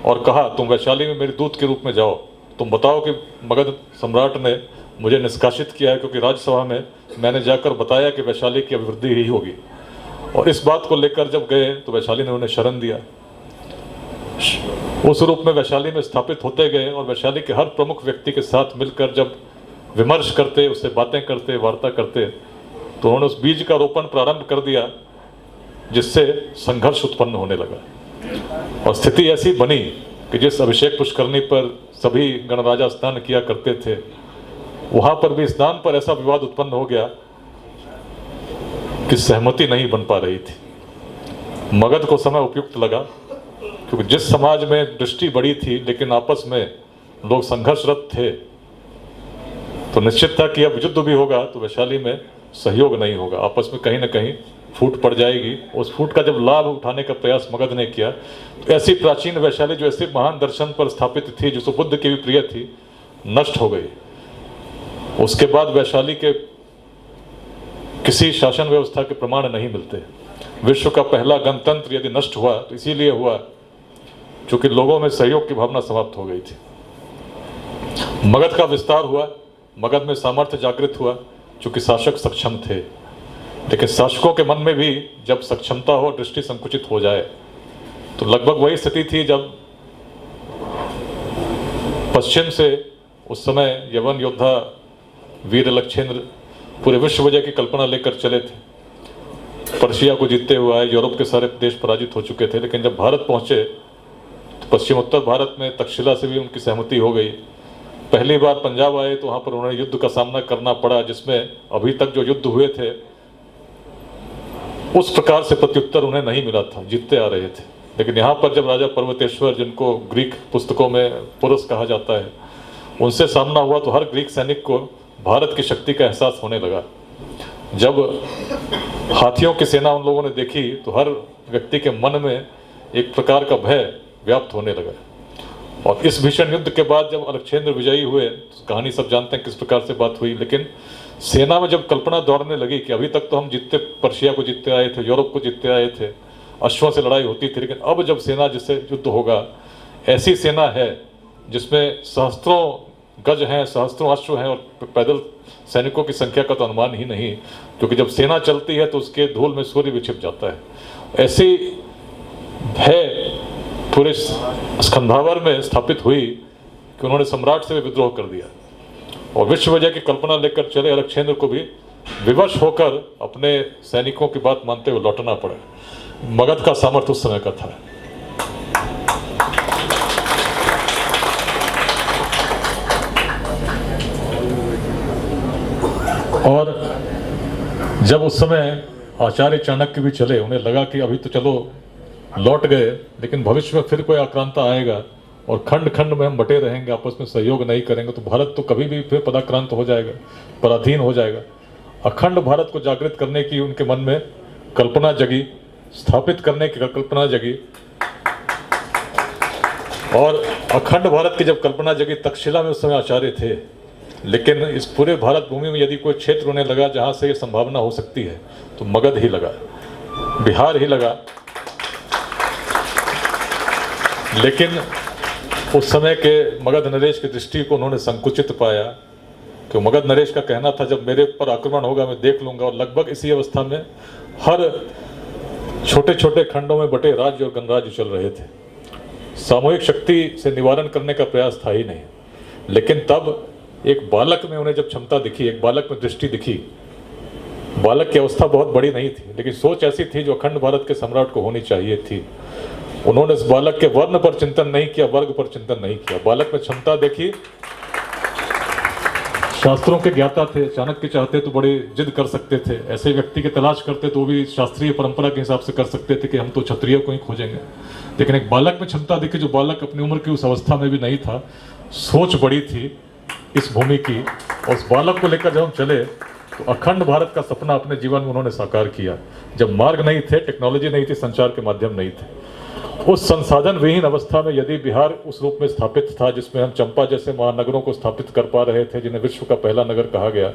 और कहा तुम वैशाली में मेरे दूत के रूप में जाओ, तुम बताओ कि मगध सम्राट ने मुझे निष्कासित किया है क्योंकि राज्यसभा में मैंने जाकर बताया कि वैशाली की अभिवृद्धि ही होगी। और इस बात को लेकर जब गए तो वैशाली ने उन्हें शरण दिया। उस रूप में वैशाली में स्थापित होते गए और वैशाली के हर प्रमुख व्यक्ति के साथ मिलकर जब विमर्श करते, उससे बातें करते, वार्ता करते, तो उन्होंने उस बीज का रोपण प्रारंभ कर दिया जिससे संघर्ष उत्पन्न होने लगा। और स्थिति ऐसी बनी कि जिस अभिषेक पुष्करणी पर सभी गणराजा स्नान किया करते थे, वहां पर भी स्नान पर ऐसा विवाद उत्पन्न हो गया कि सहमति नहीं बन पा रही थी। मगध को समय उपयुक्त लगा क्योंकि जिस समाज में दृष्टि बड़ी थी लेकिन आपस में लोग संघर्षरत थे, तो निश्चित था कि अब युद्ध भी होगा तो वैशाली में सहयोग नहीं होगा, आपस में कहीं ना कहीं फूट पड़ जाएगी। उस फूट का जब लाभ उठाने का प्रयास मगध ने किया तो ऐसी प्राचीन वैशाली जो ऐसे महान दर्शन पर स्थापित थी, जो बुद्ध की भी प्रिय थी, नष्ट हो गई। उसके बाद वैशाली के किसी शासन व्यवस्था के प्रमाण नहीं मिलते। विश्व का पहला गणतंत्र यदि नष्ट हुआ तो इसीलिए हुआ क्योंकि लोगों में सहयोग की भावना समाप्त हो गई थी। मगध का विस्तार हुआ, मगध में सामर्थ्य जागृत हुआ, चूंकि शासक सक्षम थे। लेकिन शासकों के मन में भी जब सक्षमता हो, दृष्टि संकुचित हो जाए, तो लगभग वही स्थिति थी जब पश्चिम से उस समय यवन योद्धा वीर लक्षेंद्र पूरे विश्व विजय की कल्पना लेकर चले थे। पर्शिया को जीतते हुए आए, यूरोप के सारे देश पराजित हो चुके थे। लेकिन जब भारत पहुंचे तो पश्चिम उत्तर भारत में तक्षशिला से भी उनकी सहमति हो गई। पहली बार पंजाब आए तो वहाँ पर उन्हें युद्ध का सामना करना पड़ा, जिसमें अभी तक जो युद्ध हुए थे उस प्रकार से प्रत्युत्तर उन्हें नहीं मिला था, जीतते आ रहे थे। लेकिन यहाँ पर जब राजा पर्वतेश्वर, जिनको ग्रीक पुस्तकों में पुरुष कहा जाता है, उनसे सामना हुआ तो हर ग्रीक सैनिक को भारत की शक्ति का एहसास होने लगा। जब हाथियों की सेना उन लोगों ने देखी तो हर व्यक्ति के मन में एक प्रकार का भय व्याप्त होने लगा। और इस भीषण युद्ध के बाद जब अलक्षेंद्र विजयी हुए, तो कहानी सब जानते हैं किस प्रकार से बात हुई। लेकिन सेना में जब कल्पना दौड़ने लगी कि अभी तक तो हम जीतते, पर्शिया को जीतते आए थे, यूरोप को जीतते आए थे, अश्वों से लड़ाई होती थी, लेकिन अब जब सेना जिससे युद्ध होगा, ऐसी सेना है जिसमें सहस्त्रों गज हैं, सहस्त्रों अश्व हैं, और पैदल सैनिकों की संख्या का तो अनुमान ही नहीं, क्योंकि जब सेना चलती है तो उसके धूल में सूर्य भी छिप जाता है। ऐसी भय पूरे स्कंधावर में स्थापित हुई कि उन्होंने सम्राट से भी विद्रोह कर दिया और विश्व विजय की कल्पना लेकर चले। अलक्षेंद्र को भी विवश होकर अपने सैनिकों की बात मानते हुए लौटना पड़ा। मगध का सामर्थ्य उस समय का था। और जब उस समय आचार्य चाणक्य भी चले, उन्हें लगा कि अभी तो चलो लौट गए, लेकिन भविष्य में फिर कोई आक्रांता आएगा और खंड खंड में हम बटे रहेंगे, आपस में सहयोग नहीं करेंगे, तो भारत तो कभी भी फिर पदाक्रांत हो जाएगा, पराधीन हो जाएगा। अखंड भारत को जागृत करने की उनके मन में कल्पना जगी, स्थापित करने की कल्पना जगी। और अखंड भारत की जब कल्पना जगी, तक्षशिला में उस समय आचार्य थे, लेकिन इस पूरे भारत भूमि में यदि कोई क्षेत्र उन्हें लगा जहां से ये संभावना हो सकती है, तो मगध ही लगा, बिहार ही लगा। लेकिन उस समय के मगध नरेश की दृष्टि को उन्होंने संकुचित पाया, कि मगध नरेश का कहना था जब मेरे पर आक्रमण होगा मैं देख लूंगा। और लगभग इसी अवस्था में हर छोटे छोटे खंडों में बटे राज्य और गणराज्य चल रहे थे। सामूहिक शक्ति से निवारण करने का प्रयास था ही नहीं। लेकिन तब एक बालक में उन्हें जब क्षमता दिखी, एक बालक में दृष्टि दिखी, बालक की अवस्था बहुत बड़ी नहीं थी, लेकिन सोच ऐसी थी जो अखंड भारत के सम्राट को होनी चाहिए थी। उन्होंने इस बालक के वर्ण पर चिंतन नहीं किया, वर्ग पर चिंतन नहीं किया। बालक में क्षमता देखी, शास्त्रों के ज्ञाता थे, चाणक्य चाहते तो बड़े जिद कर सकते थे, ऐसे व्यक्ति की तलाश करते तो भी शास्त्रीय परंपरा के हिसाब से कर सकते थे कि हम तो क्षत्रिय को ही खोजेंगे। लेकिन एक बालक में क्षमता देखी, जो बालक अपनी उम्र की उस अवस्था में भी नहीं था, सोच बड़ी थी इस भूमि की। और उस बालक को लेकर जब हम चले तो अखंड भारत का सपना अपने जीवन में उन्होंने साकार किया। जब मार्ग नहीं थे, टेक्नोलॉजी नहीं थी, संचार के माध्यम नहीं थे, उस संसाधन विहीन अवस्था में यदि बिहार उस रूप में स्थापित था जिसमें हम चंपा जैसे महानगरों को स्थापित कर पा रहे थे, जिन्हें विश्व का पहला नगर कहा गया,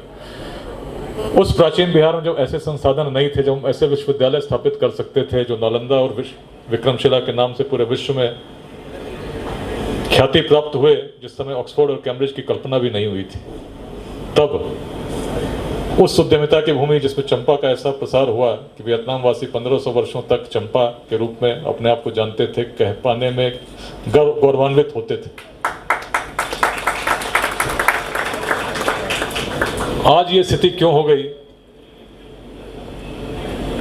उस प्राचीन बिहार में जब ऐसे संसाधन नहीं थे, जब हम ऐसे विश्वविद्यालय स्थापित कर सकते थे जो नालंदा और विक्रमशिला के नाम से पूरे विश्व में ख्याति प्राप्त हुए, जिस समय ऑक्सफोर्ड और कैम्ब्रिज की कल्पना भी नहीं हुई थी, तब उस उद्यमिता की भूमि जिसमें चंपा का ऐसा प्रसार हुआ कि वियतनाम वासी 1500 वर्षों तक चंपा के रूप में अपने आप को जानते थे, कह पाने में गौरवान्वित होते थे। आज ये स्थिति क्यों हो गई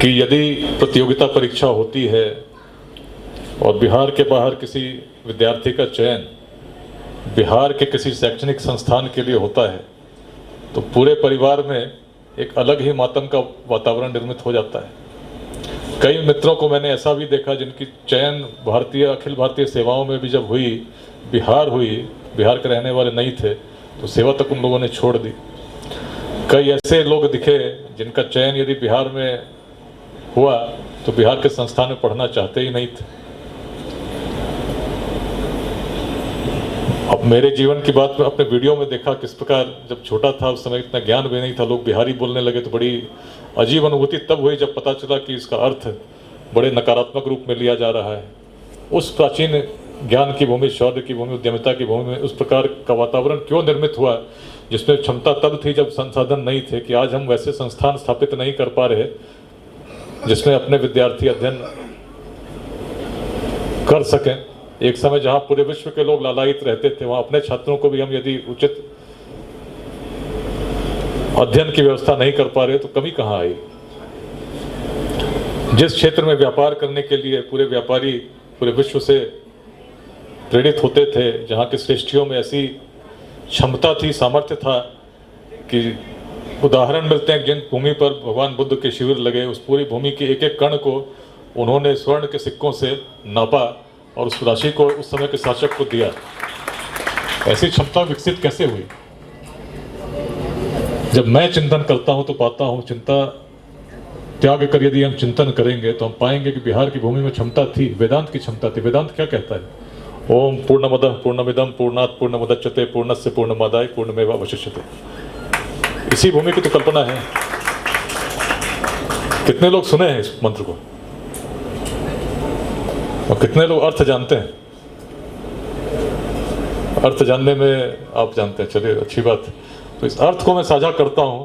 कि यदि प्रतियोगिता परीक्षा होती है और बिहार के बाहर किसी विद्यार्थी का चयन बिहार के किसी शैक्षणिक संस्थान के लिए होता है, तो पूरे परिवार में एक अलग ही मातम का वातावरण निर्मित हो जाता है। कई मित्रों को मैंने ऐसा भी देखा जिनकी चयन अखिल भारतीय सेवाओं में भी जब हुई, बिहार के रहने वाले नहीं थे, तो सेवा तक उन लोगों ने छोड़ दी। कई ऐसे लोग दिखे जिनका चयन यदि बिहार में हुआ तो बिहार के संस्थान में पढ़ना चाहते ही नहीं थे। अब मेरे जीवन की बात में अपने वीडियो में देखा किस प्रकार, जब छोटा था उस समय इतना ज्ञान भी नहीं था, लोग बिहारी बोलने लगे तो बड़ी अजीब अनुभूति तब हुई जब पता चला कि इसका अर्थ बड़े नकारात्मक रूप में लिया जा रहा है। उस प्राचीन ज्ञान की भूमि, शौर्य की भूमि, उद्यमिता की भूमि में उस प्रकार का वातावरण क्यों निर्मित हुआ जिसमें क्षमता तब थी जब संसाधन नहीं थे, कि आज हम वैसे संस्थान स्थापित नहीं कर पा रहे जिसमें अपने विद्यार्थी अध्ययन कर सकें। एक समय जहां पूरे विश्व के लोग लालायित रहते थे, वहां अपने छात्रों को भी हम यदि उचित अध्ययन की व्यवस्था नहीं कर पा रहे तो कमी कहां आई। जिस क्षेत्र में व्यापार करने के लिए पूरे व्यापारी पूरे विश्व से प्रेरित होते थे, जहाँ के श्रेष्ठियों में ऐसी क्षमता थी, सामर्थ्य था कि उदाहरण मिलते हैं जिन भूमि पर भगवान बुद्ध के शिविर लगे, उस पूरी भूमि के एक एक कण को उन्होंने स्वर्ण के सिक्कों से नापा और उस राशि को उस समय के शासक को दिया। ऐसी क्षमता विकसित कैसे हुई? जब मैं चिंतन करता हूं तो पाता हूं, चिंता त्याग कर यदि हम चिंतन करेंगे तो हम पाएंगे कि बिहार की भूमि में क्षमता थी, वेदांत की क्षमता थी। वेदांत क्या कहता है? ओम पूर्णमदः पूर्णमिदं पूर्णात् पूर्णमुदच्यते पूर्णस्य पूर्णमादाय पूर्णमेवावशिष्यते। इसी भूमि की तो कल्पना है। कितने लोग सुने हैं इस मंत्र को और कितने लोग अर्थ जानते हैं? अर्थ जानने में आप जानते हैं, चलिए अच्छी बात। तो इस अर्थ को मैं साझा करता हूं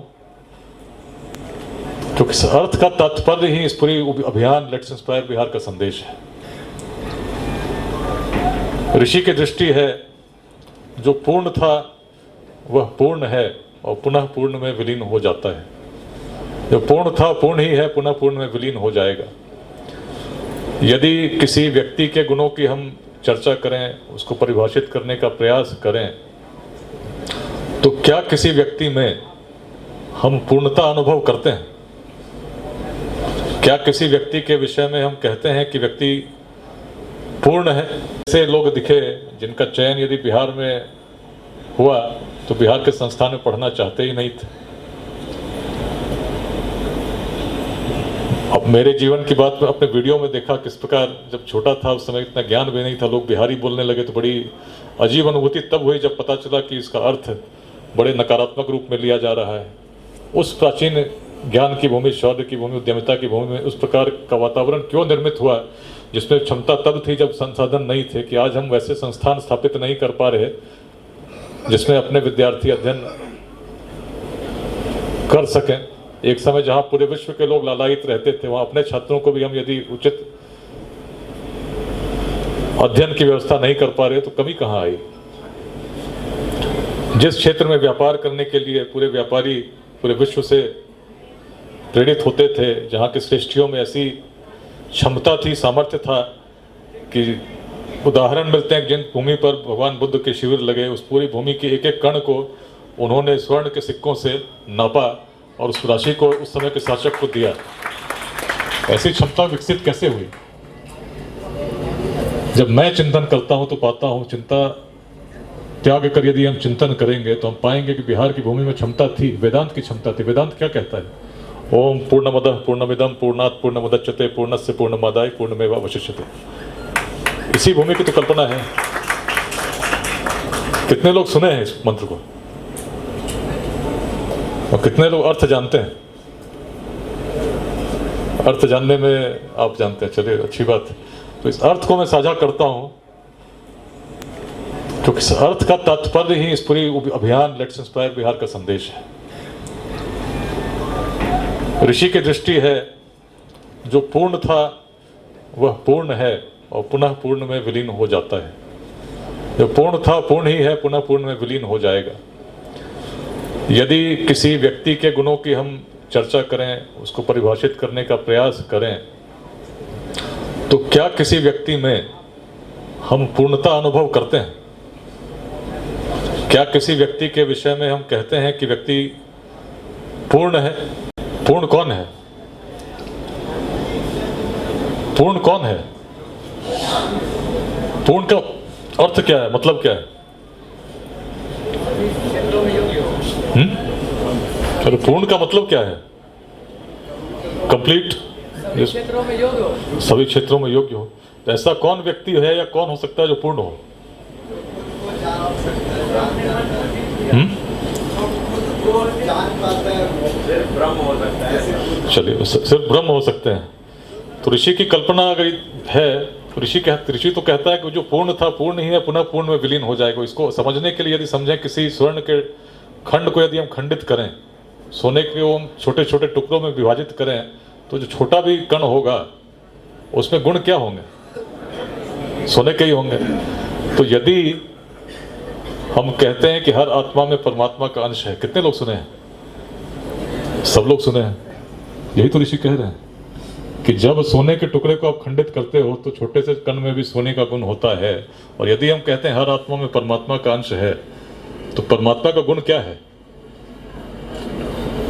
क्योंकि इस अर्थ का तात्पर्य ही इस पूरी अभियान लेट्स इंस्पायर बिहार का संदेश है। ऋषि की दृष्टि है, जो पूर्ण था वह पूर्ण है और पुनः पूर्ण में विलीन हो जाता है। जो पूर्ण था पूर्ण ही है, पुनः पूर्ण में विलीन हो जाएगा। यदि किसी व्यक्ति के गुणों की हम चर्चा करें, उसको परिभाषित करने का प्रयास करें, तो क्या किसी व्यक्ति में हम पूर्णता अनुभव करते हैं? क्या किसी व्यक्ति के विषय में हम कहते हैं कि व्यक्ति पूर्ण है? ऐसे लोग दिखे जिनका चयन यदि बिहार में हुआ तो बिहार के संस्थान में पढ़ना चाहते ही नहीं थे। अब मेरे जीवन की बात में अपने वीडियो में देखा किस प्रकार जब छोटा था, उस समय इतना ज्ञान भी नहीं था, लोग बिहारी बोलने लगे तो बड़ी अजीब अनुभूति तब हुई जब पता चला कि इसका अर्थ बड़े नकारात्मक रूप में लिया जा रहा है। उस प्राचीन ज्ञान की भूमि, शौर्य की भूमि, उद्यमिता की भूमि में उस प्रकार का वातावरण क्यों निर्मित हुआ जिसमें क्षमता तब थी जब संसाधन नहीं थे, कि आज हम वैसे संस्थान स्थापित नहीं कर पा रहे जिसमें अपने विद्यार्थी अध्ययन कर सकें। एक समय जहां पूरे विश्व के लोग लालायित रहते थे, वहां अपने छात्रों को भी हम यदि उचित अध्ययन की व्यवस्था नहीं कर पा रहे तो कमी कहां आई। जिस क्षेत्र में व्यापार करने के लिए पूरे व्यापारी पूरे विश्व से प्रेरित होते थे, जहाँ के श्रेष्ठियों में ऐसी क्षमता थी, सामर्थ्य था कि उदाहरण मिलते हैं जिन भूमि पर भगवान बुद्ध के शिविर लगे, उस पूरी भूमि के एक एक कण को उन्होंने स्वर्ण के सिक्कों से नापा और उस राशि को उस समय के शासक को दिया। ऐसी क्षमता विकसित कैसे हुई? जब मैं चिंतन करता हूं तो पाता हूं, चिंता त्याग कर यदि हम चिंतन करेंगे तो हम पाएंगे कि बिहार की भूमि में क्षमता थी, वेदांत की क्षमता थी। वेदांत क्या कहता है? ओम पूर्णमदः पूर्णमिदं पूर्णात् पूर्णमुदच्यते पूर्णस्य पूर्णमादाय पूर्णमेवावशिष्यते। इसी भूमि की तो कल्पना है। कितने लोग सुने हैं इस मंत्र को और कितने लोग अर्थ जानते हैं? अर्थ जानने में आप जानते हैं, चलिए अच्छी बात। तो इस अर्थ को मैं साझा करता हूं क्योंकि इस अर्थ का तात्पर्य ही इस पूरी अभियान लेट्स इंस्पायर बिहार का संदेश है। ऋषि की दृष्टि है, जो पूर्ण था वह पूर्ण है और पुनः पूर्ण में विलीन हो जाता है। जो पूर्ण था पूर्ण ही है, पुनः पूर्ण में विलीन हो जाएगा। यदि किसी व्यक्ति के गुणों की हम चर्चा करें, उसको परिभाषित करने का प्रयास करें, तो क्या किसी व्यक्ति में हम पूर्णता अनुभव करते हैं? क्या किसी व्यक्ति के विषय में हम कहते हैं कि व्यक्ति पूर्ण है? पूर्ण कौन है? पूर्ण कौन है? पूर्ण का अर्थ क्या है, मतलब क्या है? अरे पूर्ण का मतलब क्या है? कंप्लीट, सभी क्षेत्रों में योग्य हो। तो ऐसा कौन व्यक्ति है या कौन हो सकता है जो पूर्ण हो? चलिए, सिर्फ ब्रह्म हो सकते हैं। तो ऋषि की कल्पना अगर है ऋषि तो कहता है कि जो पूर्ण था पूर्ण ही है, पुनः पूर्ण में विलीन हो जाएगा। इसको समझने के लिए यदि समझें, किसी स्वर्ण के खंड को यदि हम खंडित करें, सोने के हम छोटे छोटे टुकड़ों में विभाजित करें, तो जो छोटा भी कण होगा उसमें गुण क्या होंगे? सोने के ही होंगे। तो यदि हम कहते हैं कि हर आत्मा में परमात्मा का अंश है, कितने लोग सुने हैं? सब लोग सुने हैं। यही तो ऋषि कह रहे हैं कि जब सोने के टुकड़े को आप खंडित करते हो तो छोटे से कण में भी सोने का गुण होता है। और यदि हम कहते हैं हर आत्मा में परमात्मा का अंश है, तो परमात्मा का गुण क्या है?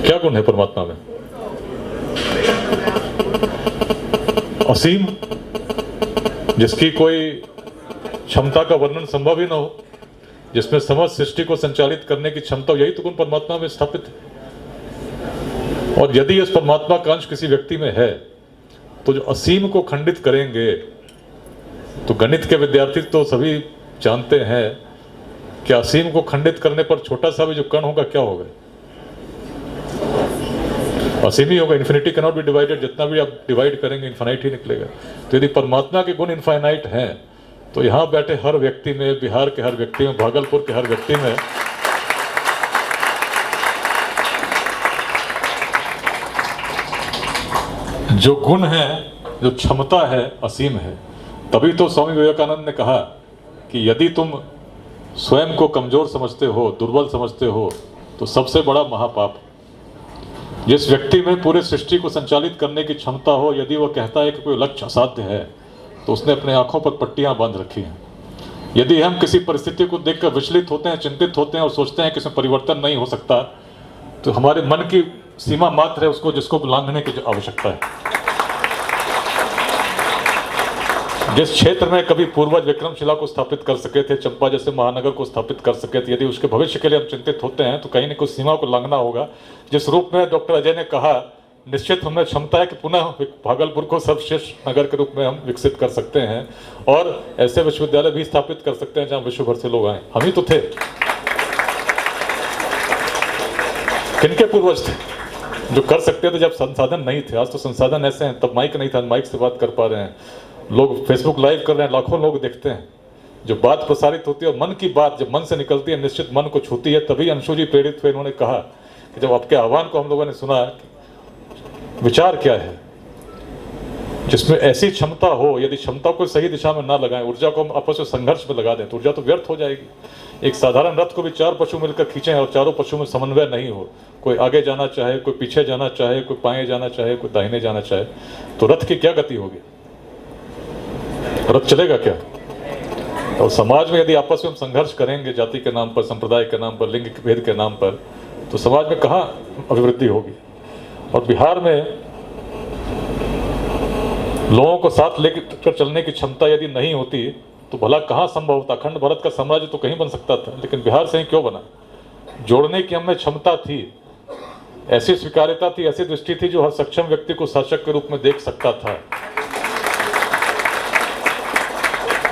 क्या गुण है परमात्मा में? असीम, जिसकी कोई क्षमता का वर्णन संभव ही ना हो, जिसमें समस्त सृष्टि को संचालित करने की क्षमता, यही तो गुण परमात्मा में स्थापित है। और यदि इस परमात्मा का अंश किसी व्यक्ति में है, तो जो असीम को खंडित करेंगे, तो गणित के विद्यार्थी तो सभी जानते हैं कि असीम को खंडित करने पर छोटा सा भी जो कण होगा क्या होगा? असीम ही होगा। Infinity can not be divided, जितना भी आप डिवाइड करेंगे इन्फिनाइट ही निकलेगा। तो यदि परमात्मा के गुण इन्फाइनाइट हैं, तो यहाँ बैठे हर व्यक्ति में, बिहार के हर व्यक्ति में, भागलपुर के हर व्यक्ति में जो गुण है, जो क्षमता है, असीम है। तभी तो स्वामी विवेकानंद ने कहा कि यदि तुम स्वयं को कमजोर समझते हो, दुर्बल समझते हो, तो सबसे बड़ा महापाप। जिस व्यक्ति में पूरे सृष्टि को संचालित करने की क्षमता हो, यदि वह कहता है कि कोई लक्ष्य असाध्य है, तो उसने अपने आंखों पर पट्टियां बांध रखी हैं। यदि हम किसी परिस्थिति को देखकर विचलित होते हैं, चिंतित होते हैं और सोचते हैं कि इसमें परिवर्तन नहीं हो सकता, तो हमारे मन की सीमा मात्र है उसको, जिसको लांघने की आवश्यकता है। जिस क्षेत्र में कभी पूर्वज विक्रमशिला को स्थापित कर सके थे, चंपा जैसे महानगर को स्थापित कर सके थे, यदि उसके भविष्य के लिए हम चिंतित होते हैं, तो कहीं न कहीं सीमा को लांघना होगा। जिस रूप में डॉक्टर अजय ने कहा, निश्चित हमें क्षमता है कि पुनः भागलपुर को सर्वश्रेष्ठ नगर के रूप में हम विकसित कर सकते हैं और ऐसे विश्वविद्यालय भी स्थापित कर सकते हैं जहाँ विश्व भर से लोग आए। हम ही तो थे। किनके पूर्वज थे जो कर सकते थे जब संसाधन नहीं थे? आज तो संसाधन ऐसे हैं, तब माइक नहीं था, माइक से बात कर पा रहे हैं, लोग फेसबुक लाइव कर रहे हैं, लाखों लोग देखते हैं। जो बात प्रसारित होती है, मन की बात जब मन से निकलती है, निश्चित मन को छूती है। तभी अंशु जी प्रेरित हुए, उन्होंने कहा कि जब आपके आह्वान को हम लोगों ने सुना, विचार क्या है जिसमें ऐसी क्षमता हो, यदि क्षमता को सही दिशा में ना लगाएं, ऊर्जा को हम आपस में संघर्ष में लगा दें, तो ऊर्जा तो व्यर्थ हो जाएगी। एक साधारण रथ को भी 4 पशु मिलकर खींचें और चारों पशु में समन्वय नहीं हो, कोई आगे जाना चाहे, कोई पीछे जाना चाहे, कोई बाएं जाना चाहे, कोई दाहिने जाना चाहे, तो रथ की क्या गति होगी? रथ चलेगा क्या? और समाज में यदि आपस में हम संघर्ष करेंगे, जाति के नाम पर, संप्रदाय के नाम पर, लिंग भेद के नाम पर, तो समाज में कहाँ अभिवृद्धि होगी? और बिहार में लोगों को साथ लेकर चलने की क्षमता यदि नहीं होती, तो भला कहाँ संभव होता? अखंड भारत का साम्राज्य तो कहीं बन सकता था, लेकिन बिहार से ही क्यों बना? जोड़ने की हमें क्षमता थी, ऐसी स्वीकार्यता थी, ऐसी दृष्टि थी जो हर सक्षम व्यक्ति को शासक के रूप में देख सकता था।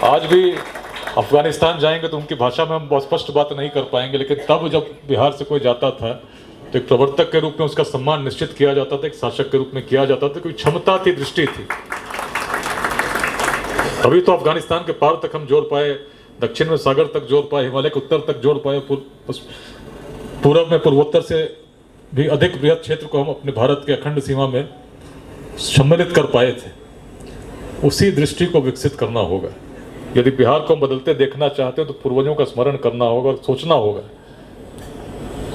आज भी अफगानिस्तान जाएंगे तो उनकी भाषा में हम बहुत स्पष्ट बात नहीं कर पाएंगे, लेकिन तब जब बिहार से कोई जाता था तो एक प्रवर्तक के रूप में उसका सम्मान निश्चित किया जाता था, एक शासक के रूप में किया जाता था, कोई क्षमता थी, दृष्टि थी। तभी तो अफगानिस्तान के पार तक हम जोड़ पाए, दक्षिण में सागर तक जोड़ पाए, हिमालय के उत्तर तक जोड़ पाए, पूर्व में पूर्वोत्तर से भी अधिक बृहद क्षेत्र को हम अपने भारत के अखंड सीमा में सम्मिलित कर पाए थे। उसी दृष्टि को विकसित करना होगा। यदि बिहार को हम बदलते देखना चाहते हैं तो पूर्वजों का स्मरण करना होगा और सोचना होगा,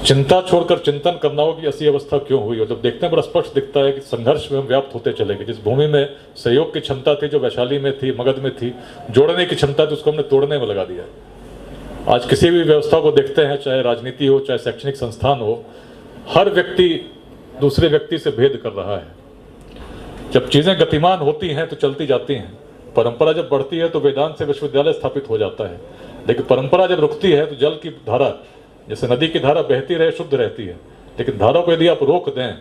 चिंता छोड़कर चिंतन करना होगा कि ऐसी अवस्था क्यों हुई। और जब देखते हैं बड़ा स्पष्ट दिखता है कि संघर्ष में हम व्याप्त होते चले गए। जिस भूमि में सहयोग की क्षमता थी, जो वैशाली में थी, मगध में थी, जोड़ने की क्षमता थी, उसको हमने तोड़ने में लगा दिया। आज किसी भी व्यवस्था को देखते हैं, चाहे राजनीति हो, चाहे शैक्षणिक संस्थान हो, हर व्यक्ति दूसरे व्यक्ति से भेद कर रहा है। जब चीजें गतिमान होती हैं तो चलती जाती हैं, परंपरा जब बढ़ती है तो वेदांत से विश्वविद्यालय स्थापित हो जाता है, लेकिन परंपरा जब रुकती है तो जल की धारा, जैसे नदी की धारा बहती रहे, शुद्ध रहती है, लेकिन धारा को यदि आप रोक दें,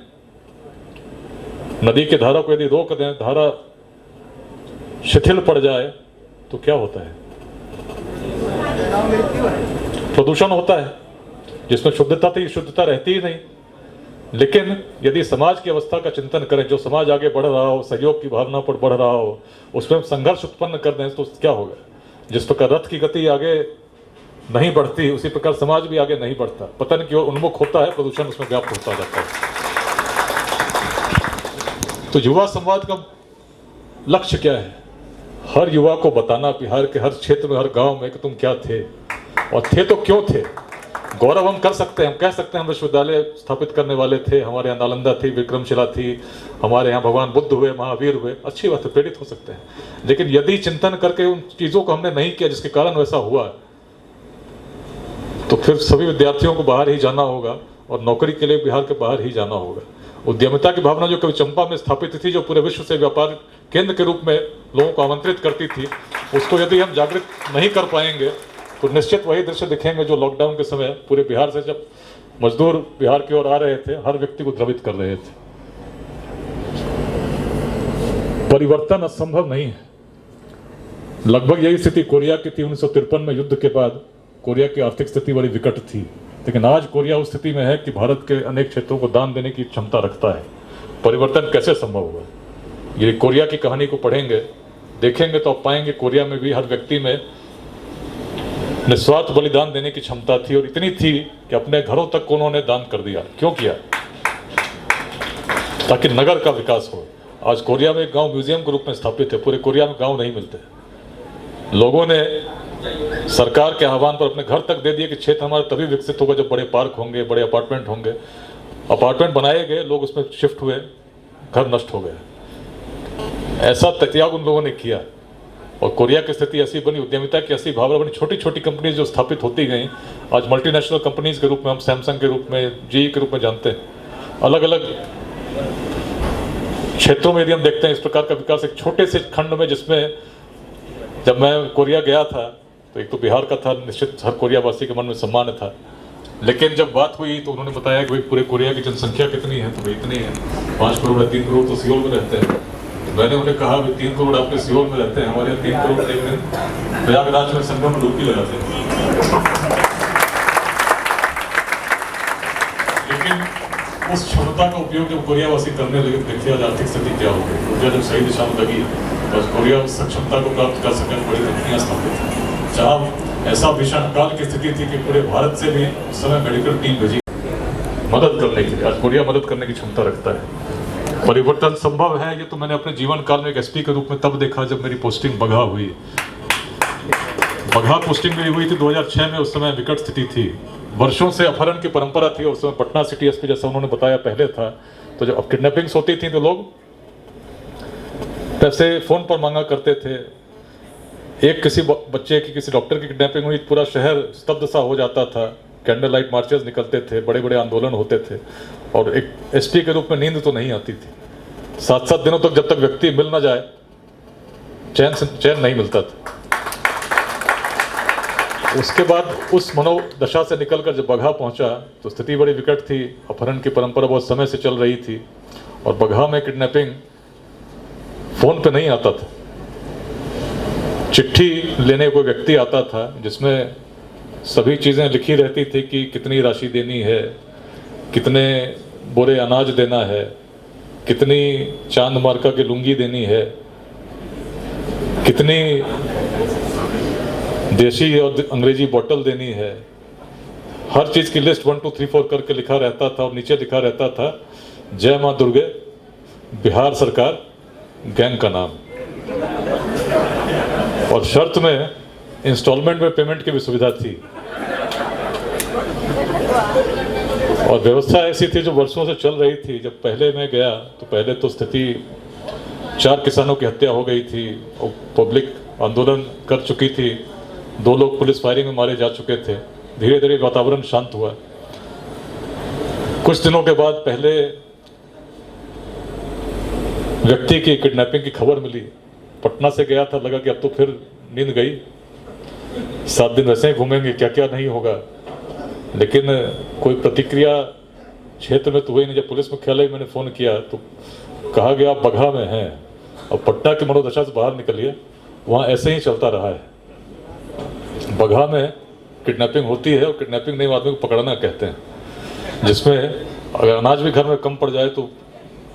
नदी की धारा को यदि रोक दें, धारा शिथिल पड़ जाए तो क्या होता है? प्रदूषण होता है। जिसमें शुद्धता थी, शुद्धता रहती ही नहीं। लेकिन यदि समाज की अवस्था का चिंतन करें, जो समाज आगे बढ़ रहा हो, सहयोग की भावना पर बढ़ रहा हो, उसमें संघर्ष उत्पन्न कर दें तो क्या होगा? जिस प्रकार रथ की गति आगे नहीं बढ़ती, उसी प्रकार समाज भी आगे नहीं बढ़ता, पतन की ओर उन्मुख होता है, प्रदूषण उसमें व्याप्त होता जाता है। तो युवा संवाद का लक्ष्य क्या है? हर युवा को बताना बिहार के हर क्षेत्र में, हर गांव में कि तुम क्या थे और थे तो क्यों थे। गौरव हम कर सकते हैं, हम कह सकते हैं हम विश्वविद्यालय स्थापित करने वाले थे, हमारे यहाँ नालंदा थी, विक्रमशिला थी, हमारे यहाँ भगवान बुद्ध हुए, महावीर हुए, अच्छी बात है, प्रेरित हो सकते हैं। लेकिन यदि चिंतन करके उन चीज़ों को हमने नहीं किया जिसके कारण वैसा हुआ, तो फिर सभी विद्यार्थियों को बाहर ही जाना होगा और नौकरी के लिए बिहार के बाहर ही जाना होगा। उद्यमिता की भावना जो कभी चंपा में स्थापित थी, जो पूरे विश्व से व्यापार केंद्र के रूप में लोगों को आमंत्रित करती थी, उसको यदि हम जागृत नहीं कर पाएंगे तो निश्चित वही दृश्य दिखेंगे जो लॉकडाउन के समय पूरे बिहार से जब मजदूर बिहार की ओर आ रहे थे, हर व्यक्ति को द्रवित कर रहे थे। परिवर्तन असंभव नहीं है। लगभग यही स्थिति कोरिया की थी 1953 में। युद्ध के बाद कोरिया की आर्थिक स्थिति बड़ी विकट थी, लेकिन आज कोरिया उस स्थिति में है कि भारत के अनेक क्षेत्रों को दान देने की क्षमता रखता है। परिवर्तन कैसे संभव हुआ? ये कोरिया की कहानी को पढ़ेंगे, देखेंगे तो आप पाएंगे कोरिया में भी हर व्यक्ति में निस्वार्थ बलिदान देने की क्षमता थी, और इतनी थी कि अपने घरों तक को उन्होंने दान कर दिया। क्यों किया? ताकि नगर का विकास हो। आज कोरिया में एक गांव म्यूजियम के रूप में स्थापित है। पूरे कोरिया में गांव नहीं मिलते। लोगों ने सरकार के आह्वान पर अपने घर तक दे दिए कि क्षेत्र हमारा तभी विकसित होगा जब बड़े पार्क होंगे, बड़े अपार्टमेंट होंगे। अपार्टमेंट बनाए गए, लोग उसमें शिफ्ट हुए, घर नष्ट हो गए। ऐसा त्याग उन लोगों ने किया और कोरिया की स्थिति ऐसी बनी, उद्यमिता की ऐसी भावना बनी। छोटी छोटी कंपनीज जो स्थापित होती गई, आज मल्टीनेशनल कंपनीज के रूप में हम सैमसंग के रूप में, जीई के रूप में जानते हैं। अलग अलग क्षेत्रों में यदि हम देखते हैं इस प्रकार का विकास एक छोटे से खंड में, जिसमें जब मैं कोरिया गया था तो एक तो बिहार का था, निश्चित हर कोरियावासी के मन में सम्मान था। लेकिन जब बात हुई तो उन्होंने बताया कि भाई पूरे कोरिया की जनसंख्या कितनी है, तो भाई इतनी है, 5 करोड़ या 3 करोड़ तो सियोल में रहते हैं। मैंने उन्हें कहा भाई 3 करोड़ आपके सियोल में रहते हैं, हमारे यहाँ 3 करोड़ एक दिन प्रयागराज में संगम में डुबकी लगाते हैं। लेकिन उस क्षमता का उपयोग जब कोरियावासी करने लगे, देखिए आज आर्थिक स्थिति क्या हो गई। ऊर्जा जब सही दिशा में लगी, बस कोरिया उस सक्षमता को प्राप्त कर सके, बड़ी कंपनियां स्थापित हैं। जहाँ ऐसा भीषण काल की स्थिति थी कि पूरे भारत से भी उस समय मेडिकल टीम भेजी मदद करने के लिए। आज कोरिया मदद करने की क्षमता रखता है। परिवर्तन संभव है, ये तो मैंने अपने जीवन काल में एक एसपी के रूप में तब देखा जब मेरी पोस्टिंग बगहा हुई। बगहा पोस्टिंग मेरी हुई थी 2006 में। उस समय विकट स्थिति थी, वर्षों से अपहरण की परंपरा थी। और उस समय पटना सिटी एसपी जैसा उन्होंने बताया पहले था, तो जब किडनैपिंग्स होती थी तो लोग पैसे फोन पर मांगा करते थे। एक किसी बच्चे की, किसी डॉक्टर की किडनैपिंग हुई, पूरा शहर स्तब्ध सा हो जाता था, कैंडल लाइट मार्चेस निकलते थे, बड़े बड़े आंदोलन होते थे, और एक एसपी के रूप में नींद तो नहीं आती थी। 7-7 दिनों तक जब तक व्यक्ति मिल ना जाए चैन नहीं मिलता था। उसके बाद उस मनोदशा से निकलकर जब बगहा पहुंचा तो स्थिति बड़ी विकट थी। अपहरण की परंपरा बहुत समय से चल रही थी और बगहा में किडनैपिंग फोन पे नहीं आता था। चिट्ठी लेने कोई व्यक्ति आता था जिसमें सभी चीज़ें लिखी रहती थी कि कितनी राशि देनी है, कितने बोरे अनाज देना है, कितनी चांद मार्का की लुंगी देनी है, कितनी देशी और अंग्रेजी बोतल देनी है। हर चीज़ की लिस्ट 1 2 3 4 करके लिखा रहता था और नीचे लिखा रहता था जय माँ दुर्गे, बिहार सरकार, गैंग का नाम। और शर्त में इंस्टॉलमेंट में पेमेंट की भी सुविधा थी। और व्यवस्था ऐसी थी जो वर्षों से चल रही थी। जब पहले मैं गया तो पहले तो स्थिति 4 किसानों की हत्या हो गई थी और पब्लिक आंदोलन कर चुकी थी। 2 लोग पुलिस फायरिंग में मारे जा चुके थे। धीरे धीरे वातावरण शांत हुआ। कुछ दिनों के बाद पहले व्यक्ति की किडनैपिंग की खबर मिली। पटना से गया था, लगा कि अब तो फिर नींद गई, 7 दिन वैसे ही घूमेंगे, क्या क्या नहीं होगा। लेकिन कोई प्रतिक्रिया क्षेत्र में तो हुई नहीं। जब पुलिस मुख्यालय मैंने फ़ोन किया तो कहा गया आप बगहा में हैं, अब पटना की मनोदशा से बाहर निकलिए, वहाँ ऐसे ही चलता रहा है। बगहा में किडनैपिंग होती है और किडनैपिंग नहीं आदमी को पकड़ना कहते हैं, जिसमें अगर अनाज भी घर में कम पड़ जाए तो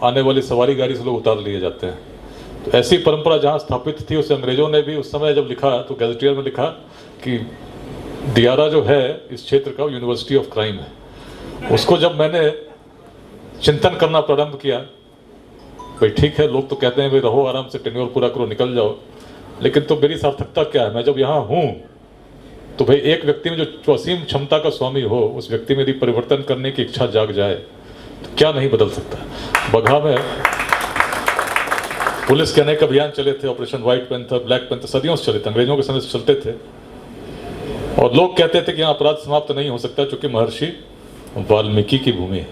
आने वाली सवारी गाड़ी से लोग उतार लिए जाते हैं। तो ऐसी परंपरा जहाँ स्थापित थी उसे अंग्रेजों ने भी उस समय जब लिखा तो गैजेटियर में लिखा कि दियारा जो है इस क्षेत्र का यूनिवर्सिटी ऑफ क्राइम है। उसको जब मैंने चिंतन करना प्रारंभ किया, भाई ठीक है, लोग तो कहते हैं भाई रहो आराम से, टेन्योर पूरा करो, निकल जाओ, लेकिन तो मेरी सार्थकता क्या है? मैं जब यहाँ हूँ तो भाई एक व्यक्ति में जो असीम क्षमता का स्वामी हो, उस व्यक्ति में यदि परिवर्तन करने की इच्छा जाग जाए तो क्या नहीं बदल सकता। बगहा में पुलिस के अनेक अभियान चले थे, operation white panther, black panther, सदियों से चले थे, अंग्रेजों के समय से चलते थे। और लोग कहते थे कि यहाँ अपराध समाप्त नहीं हो सकता क्योंकि महर्षि वाल्मीकि की भूमि है।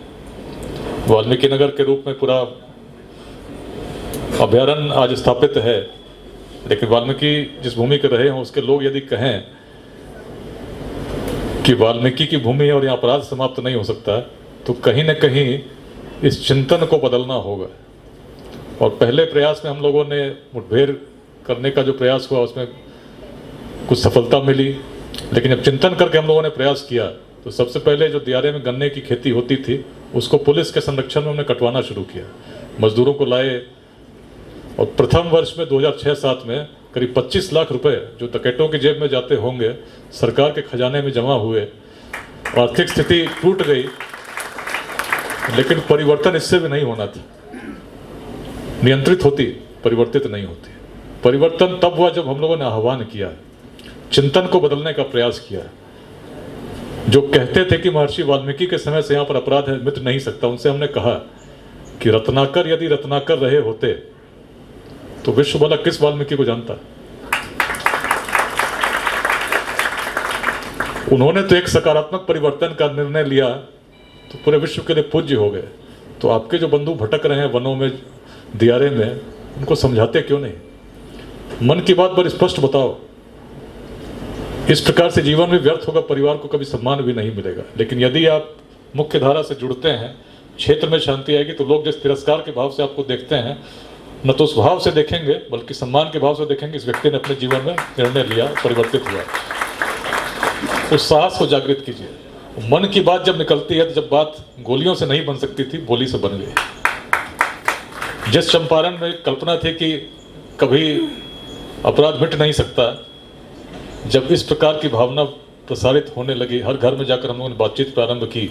वाल्मीकि नगर के रूप में पूरा अभ्यारण्य आज स्थापित है, लेकिन वाल्मीकि जिस भूमि के रहे हों उसके लोग यदि कहें कि वाल्मीकि की भूमि है और यहाँ अपराध समाप्त नहीं हो सकता, तो कहीं न कहीं इस चिंतन को बदलना होगा। और पहले प्रयास में हम लोगों ने मुठभेड़ करने का जो प्रयास हुआ उसमें कुछ सफलता मिली, लेकिन जब चिंतन करके हम लोगों ने प्रयास किया तो सबसे पहले जो दियारे में गन्ने की खेती होती थी उसको पुलिस के संरक्षण में हमने कटवाना शुरू किया, मजदूरों को लाए। और प्रथम वर्ष में 2006-07 में करीब 25 लाख रुपए जो डकैतों की जेब में जाते होंगे सरकार के खजाने में जमा हुए। आर्थिक स्थिति टूट गई, लेकिन परिवर्तन इससे भी नहीं होना था। नियंत्रित होती, परिवर्तित नहीं होती। परिवर्तन तब हुआ जब हम लोगों ने आह्वान किया, चिंतन को बदलने का प्रयास किया। जो कहते थे कि महर्षि वाल्मीकि के समय से यहाँ पर अपराध है, मिट नहीं सकता, उनसे हमने कहा कि रत्नाकर यदि रत्नाकर रहे होते तो विश्व भला किस वाल्मीकि को जानता। उन्होंने तो एक सकारात्मक परिवर्तन का निर्णय लिया तो पूरे विश्व के लिए पूज्य हो गए। तो आपके जो बंधु भटक रहे हैं वनों में, दियारे में, उनको समझाते क्यों नहीं? मन की बात पर स्पष्ट बताओ। इस प्रकार से जीवन में व्यर्थ होगा, परिवार को कभी सम्मान भी नहीं मिलेगा। लेकिन यदि आप मुख्य धारा से जुड़ते हैं, क्षेत्र में शांति आएगी, तो लोग जिस तिरस्कार के भाव से आपको देखते हैं न तो उस भाव से देखेंगे बल्कि सम्मान के भाव से देखेंगे, इस व्यक्ति ने अपने जीवन में निर्णय लिया, परिवर्तित हुआ। उस साहस को जागृत कीजिए। मन की बात जब निकलती है तो जब बात गोलियों से नहीं बन सकती थी, बोली से बन गई। जिस चंपारण में कल्पना थी कि कभी अपराध मिट नहीं सकता, जब इस प्रकार की भावना प्रसारित होने लगी, हर घर में जाकर हम लोगों ने बातचीत प्रारंभ की,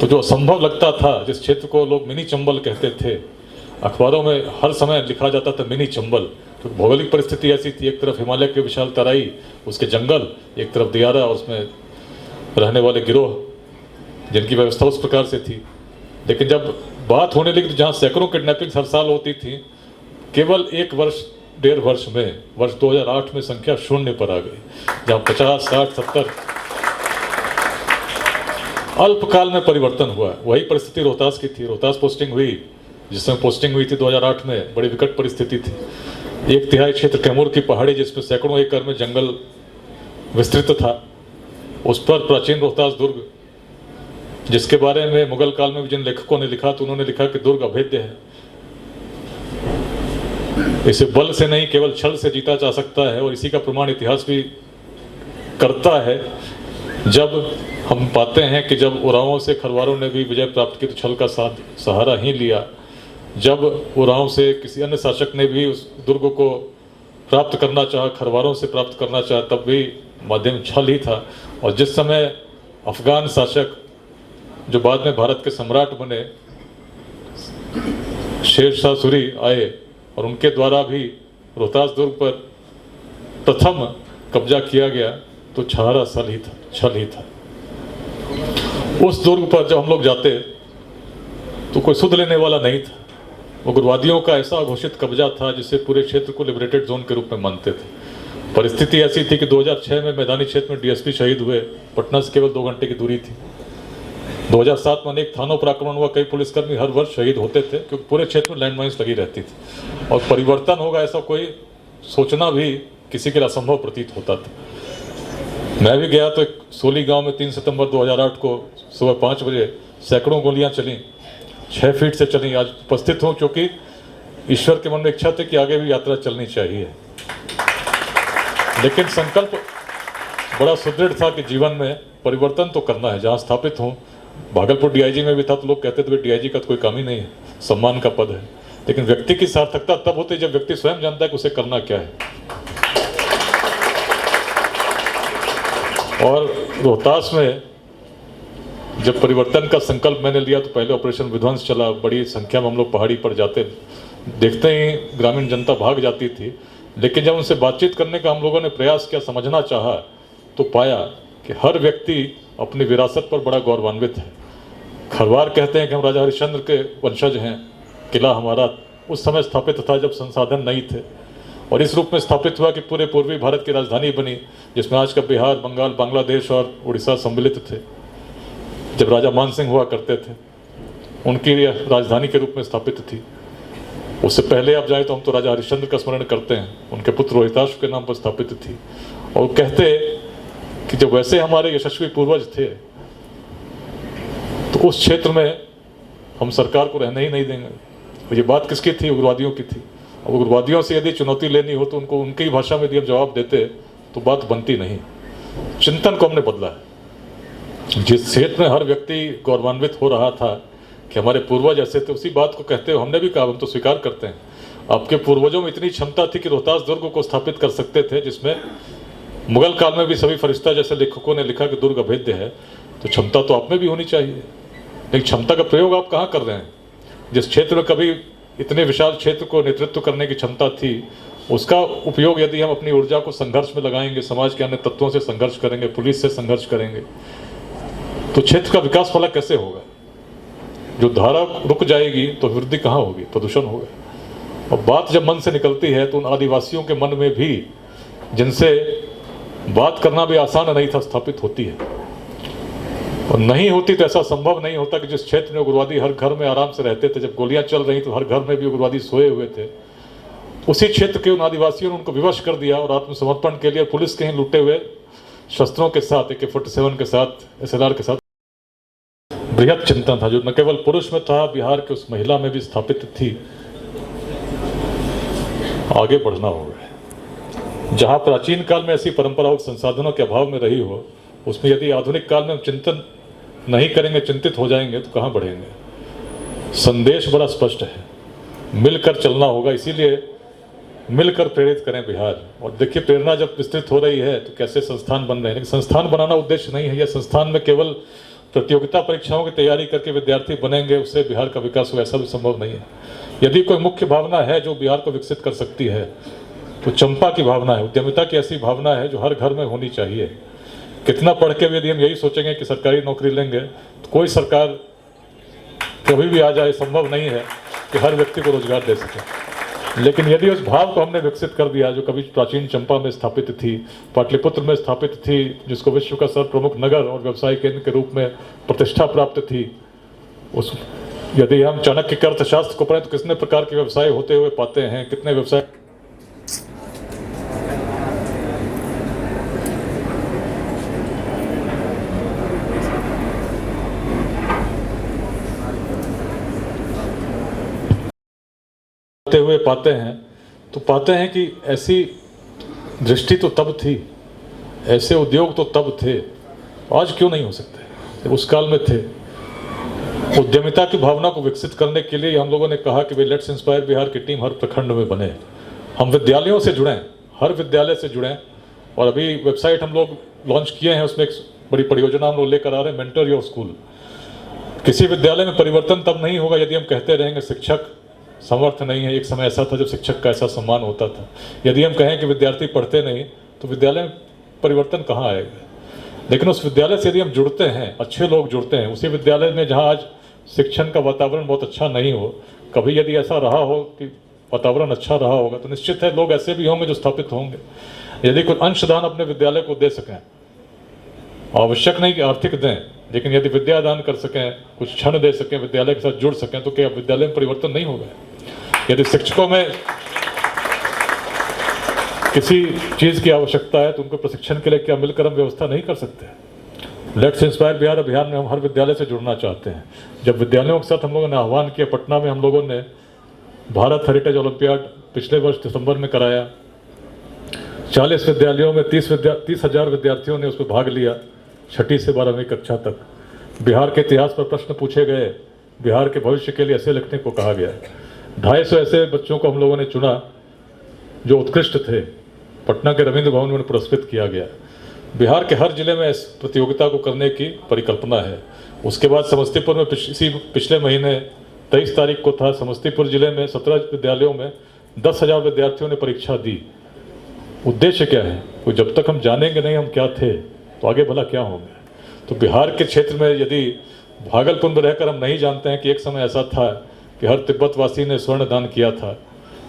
तो जो असंभव लगता था, जिस क्षेत्र को लोग मिनी चंबल कहते थे, अखबारों में हर समय लिखा जाता था मिनी चंबल, तो भौगोलिक परिस्थिति ऐसी थी, एक तरफ हिमालय के विशाल तराई, उसके जंगल, एक तरफ दियारा और उसमें रहने वाले गिरोह जिनकी व्यवस्था उस प्रकार से थी। लेकिन जब बात होने लगी तो जहाँ सैकड़ों किडनैपिंग हर साल होती थी, केवल एक वर्ष, 1.5 वर्ष में, वर्ष 2008 में संख्या 0 पर आ गई। जहाँ 50, 60, 70 अल्पकाल में परिवर्तन हुआ। वही परिस्थिति रोहतास की थी। रोहतास पोस्टिंग हुई, जिसमें पोस्टिंग हुई थी 2008 में, बड़ी विकट परिस्थिति थी। 1/3 क्षेत्र कैमूर की पहाड़ी, जिसमें सैकड़ों एकड़ में जंगल विस्तृत था, उस पर प्राचीन रोहतास दुर्ग, जिसके बारे में मुगल काल में भी जिन लेखकों ने लिखा तो उन्होंने लिखा कि दुर्ग अभेद्य है, इसे बल से नहीं केवल छल से जीता जा सकता है। और इसी का प्रमाण इतिहास भी करता है। जब हम पाते हैं कि जब उरावों से खरवारों ने भी विजय प्राप्त की तो छल का सहारा ही लिया। जब उरावों से किसी अन्य शासक ने भी उस दुर्ग को प्राप्त करना चाहा, खरवारों से प्राप्त करना चाहा, तब भी माध्यम छल ही था। और जिस समय अफगान शासक जो बाद में भारत के सम्राट बने, शेर शाह सूरी आए और उनके द्वारा भी रोहतास दुर्ग पर प्रथम कब्जा किया गया, तो छहारा छल ही था। उस दुर्ग पर जब हम लोग जाते तो कोई सुध लेने वाला नहीं था। उग्रवादियों का ऐसा घोषित कब्जा था जिससे पूरे क्षेत्र को लिबरेटेड जोन के रूप में मानते थे। परिस्थिति ऐसी थी कि 2006 में मैदानी क्षेत्र में डीएसपी शहीद हुए, पटना से केवल 2 घंटे की दूरी थी। 2007 में अनेक थानों पर आक्रमण हुआ, कई पुलिसकर्मी हर वर्ष शहीद होते थे क्योंकि पूरे क्षेत्र में लैंडमाइंस लगी रहती थी। और परिवर्तन होगा ऐसा कोई सोचना भी किसी के लिए असंभव प्रतीत होता था। मैं भी गया तो एक सोली गांव में 3 सितंबर 2008 को सुबह 5 बजे सैकड़ों गोलियां चली, 6 फीट से चली। आज उपस्थित हूँ क्योंकि ईश्वर के मन में इच्छा थी कि आगे भी यात्रा चलनी चाहिए, लेकिन संकल्प बड़ा सुदृढ़ था कि जीवन में परिवर्तन तो करना है। जहाँ स्थापित हूँ भागलपुर डीआईजी में भी था तो लोग कहते थे डीआईजी का तो कोई काम ही नहीं है, सम्मान का पद है। लेकिन व्यक्ति की सार्थकता तब होती है जब व्यक्ति स्वयं जानता है कि उसे करना क्या है। और रोहतास में जब परिवर्तन का संकल्प मैंने लिया तो पहले ऑपरेशन विध्वंस चला, बड़ी संख्या में हम लोग पहाड़ी पर जाते, देखते ही ग्रामीण जनता भाग जाती थी। लेकिन जब उनसे बातचीत करने का हम लोगों ने प्रयास किया, समझना चाहा, तो पाया कि हर व्यक्ति अपनी विरासत पर बड़ा गौरवान्वित है। खरवार कहते हैं कि हम राजा हरिश्चंद्र के वंशज हैं, किला हमारा उस समय स्थापित था जब संसाधन नहीं थे, और इस रूप में स्थापित हुआ कि पूरे पूर्वी भारत की राजधानी बनी, जिसमें आज का बिहार, बंगाल, बांग्लादेश और उड़ीसा सम्मिलित थे। जब राजा मान सिंह हुआ करते थे, उनकी राजधानी के रूप में स्थापित थी। उससे पहले आप जाए तो हम तो राजा हरिश्चंद्र का स्मरण करते हैं, उनके पुत्र रोहिताश के नाम पर स्थापित थी। और कहते कि जब वैसे हमारे यशस्वी पूर्वज थे तो उस क्षेत्र में हम सरकार को रहने ही नहीं देंगे। ये बात किसकी थी? उग्रवादियों की थी। अब उग्रवादियों से यदि चुनौती लेनी हो तो उनको उनकी भाषा में यदि हम जवाब देते तो बात बनती नहीं। चिंतन को हमने बदला है। जिस क्षेत्र में हर व्यक्ति गौरवान्वित हो रहा था कि हमारे पूर्वज ऐसे थे, उसी बात को कहते हुए हमने भी कहा, हम तो स्वीकार करते हैं, आपके पूर्वजों में इतनी क्षमता थी कि रोहतास दुर्ग को स्थापित कर सकते थे, जिसमें मुगल काल में भी सभी फरिश्ता जैसे लेखकों ने लिखा कि दुर्ग अभेद्य है। तो क्षमता तो आप में भी होनी चाहिए, लेकिन क्षमता का प्रयोग आप कहाँ कर रहे हैं? जिस क्षेत्र में कभी इतने विशाल क्षेत्र को नेतृत्व करने की क्षमता थी, उसका उपयोग यदि हम अपनी ऊर्जा को संघर्ष में लगाएंगे, समाज के अन्य तत्वों से संघर्ष करेंगे, पुलिस से संघर्ष करेंगे, तो क्षेत्र का विकास वाला कैसे होगा? जो धारा रुक जाएगी तो वृद्धि कहाँ होगी? प्रदूषण होगा। और बात जब मन से निकलती है तो उन आदिवासियों के मन में भी, जिनसे बात करना भी आसान नहीं था, स्थापित होती है। और नहीं होती तो ऐसा संभव नहीं होता कि जिस क्षेत्र में उग्रवादी हर घर में आराम से रहते थे, जब गोलियां चल रही तो हर घर में भी उग्रवादी सोए हुए थे, उसी क्षेत्र के उन आदिवासियों ने उनको विवश कर दिया और आत्मसमर्पण के लिए पुलिस के ही लुटे हुए शस्त्रों के साथ, AK-47 के साथ, SLR के साथ बृहद चिंतन था, जो न केवल पुरुष में था, बिहार के उस महिला में भी स्थापित थी। आगे बढ़ना होगा। जहां प्राचीन काल में ऐसी परंपरागत संसाधनों के अभाव में रही हो, उसमें यदि आधुनिक काल में हम चिंतन नहीं करेंगे, चिंतित हो जाएंगे, तो कहां बढ़ेंगे? संदेश बड़ा स्पष्ट है, मिलकर चलना होगा। इसीलिए मिलकर प्रेरित करें बिहार। और देखिए, प्रेरणा जब विस्तृत हो रही है तो कैसे संस्थान बन रहे हैं। लेकिन संस्थान बनाना उद्देश्य नहीं है। यह संस्थान में केवल प्रतियोगिता परीक्षाओं की तैयारी करके विद्यार्थी बनेंगे, उससे बिहार का विकास हो, ऐसा भी संभव नहीं है। यदि कोई मुख्य भावना है जो बिहार को विकसित कर सकती है तो चंपा की भावना है, उद्यमिता की ऐसी भावना है जो हर घर में होनी चाहिए। कितना पढ़ के भी यदि हम यही सोचेंगे कि सरकारी नौकरी लेंगे, तो कोई सरकार कभी भी आ जाए, संभव नहीं है कि हर व्यक्ति को रोजगार दे सके। लेकिन यदि उस भाव को हमने विकसित कर दिया, जो कभी प्राचीन चंपा में स्थापित थी, पाटलिपुत्र में स्थापित थी, जिसको विश्व का सर्वप्रमुख नगर और व्यवसाय केंद्र के रूप में प्रतिष्ठा प्राप्त थी, उस यदि हम चाणक्य के अर्थशास्त्र को पढ़ें तो कितने प्रकार के व्यवसाय होते हुए पाते हैं, कितने व्यवसाय होते हुए पाते हैं। तो पाते हैं कि ऐसी दृष्टि तो तब थी, ऐसे उद्योग तो तब थे, आज क्यों नहीं हो सकते? उस काल में थे। उद्यमिता की भावना को विकसित करने के लिए हम लोगों ने कहा कि भाई लेट्स इंस्पायर बिहार की टीम हर प्रखंड में बने। हम विद्यालयों से जुड़ें, हर विद्यालय से जुड़ें। और अभी वेबसाइट हम लोग लॉन्च किए हैं, उसमें एक बड़ी परियोजना हम लोग लेकर आ रहे हैं, मेंटर योर स्कूल। किसी विद्यालय में परिवर्तन तब नहीं होगा यदि हम कहते रहेंगे शिक्षक समर्थ नहीं है। एक समय ऐसा था जब शिक्षक का ऐसा सम्मान होता था। यदि हम कहें कि विद्यार्थी पढ़ते नहीं तो विद्यालय में परिवर्तन कहाँ आएगा? लेकिन उस विद्यालय से यदि हम जुड़ते हैं, अच्छे लोग जुड़ते हैं, उसी विद्यालय में जहाँ आज शिक्षण का वातावरण बहुत अच्छा नहीं हो, कभी यदि ऐसा रहा हो कि वातावरण अच्छा रहा होगा, तो निश्चित है लोग ऐसे भी होंगे जो स्थापित होंगे। यदि कुछ अंशदान अपने विद्यालय को दे सकें, आवश्यक नहीं कि आर्थिक दें, लेकिन यदि विद्यादान कर सकें, कुछ क्षण दे सकें, विद्यालय के साथ जुड़ सकें, तो क्या विद्यालय में परिवर्तन नहीं होगा? यदि शिक्षकों में किसी चीज़ की आवश्यकता है तो उनको प्रशिक्षण के लिए क्या मिलकर हम व्यवस्था नहीं कर सकते? लेट्स इंस्पायर बिहार अभियान में हम हर विद्यालय से जुड़ना चाहते हैं। जब विद्यालयों के साथ हम लोगों ने आह्वान किया, पटना में हम लोगों ने भारत हेरिटेज ओलंपियाड पिछले वर्ष दिसंबर में कराया। 40 विद्यालयों में 30,000 विद्यार्थियों ने उसमें भाग लिया, 6ठी से 12वीं कक्षा तक। बिहार के इतिहास पर प्रश्न पूछे गए, बिहार के भविष्य के लिए ऐसे लिखने को कहा गया। 250 ऐसे बच्चों को हम लोगों ने चुना जो उत्कृष्ट थे, पटना के रविंद्र भवन में पुरस्कृत किया गया। बिहार के हर जिले में इस प्रतियोगिता को करने की परिकल्पना है। उसके बाद समस्तीपुर में पिछले महीने 23 तारीख को था, समस्तीपुर जिले में 17 विद्यालयों में 10,000 विद्यार्थियों ने परीक्षा दी। उद्देश्य क्या है? तो जब तक हम जानेंगे नहीं हम क्या थे तो आगे भला क्या होंगे। तो बिहार के क्षेत्र में यदि भागलपुर में रहकर हम नहीं जानते हैं कि एक समय ऐसा था कि हर तिब्बतवासी ने स्वर्ण दान किया था,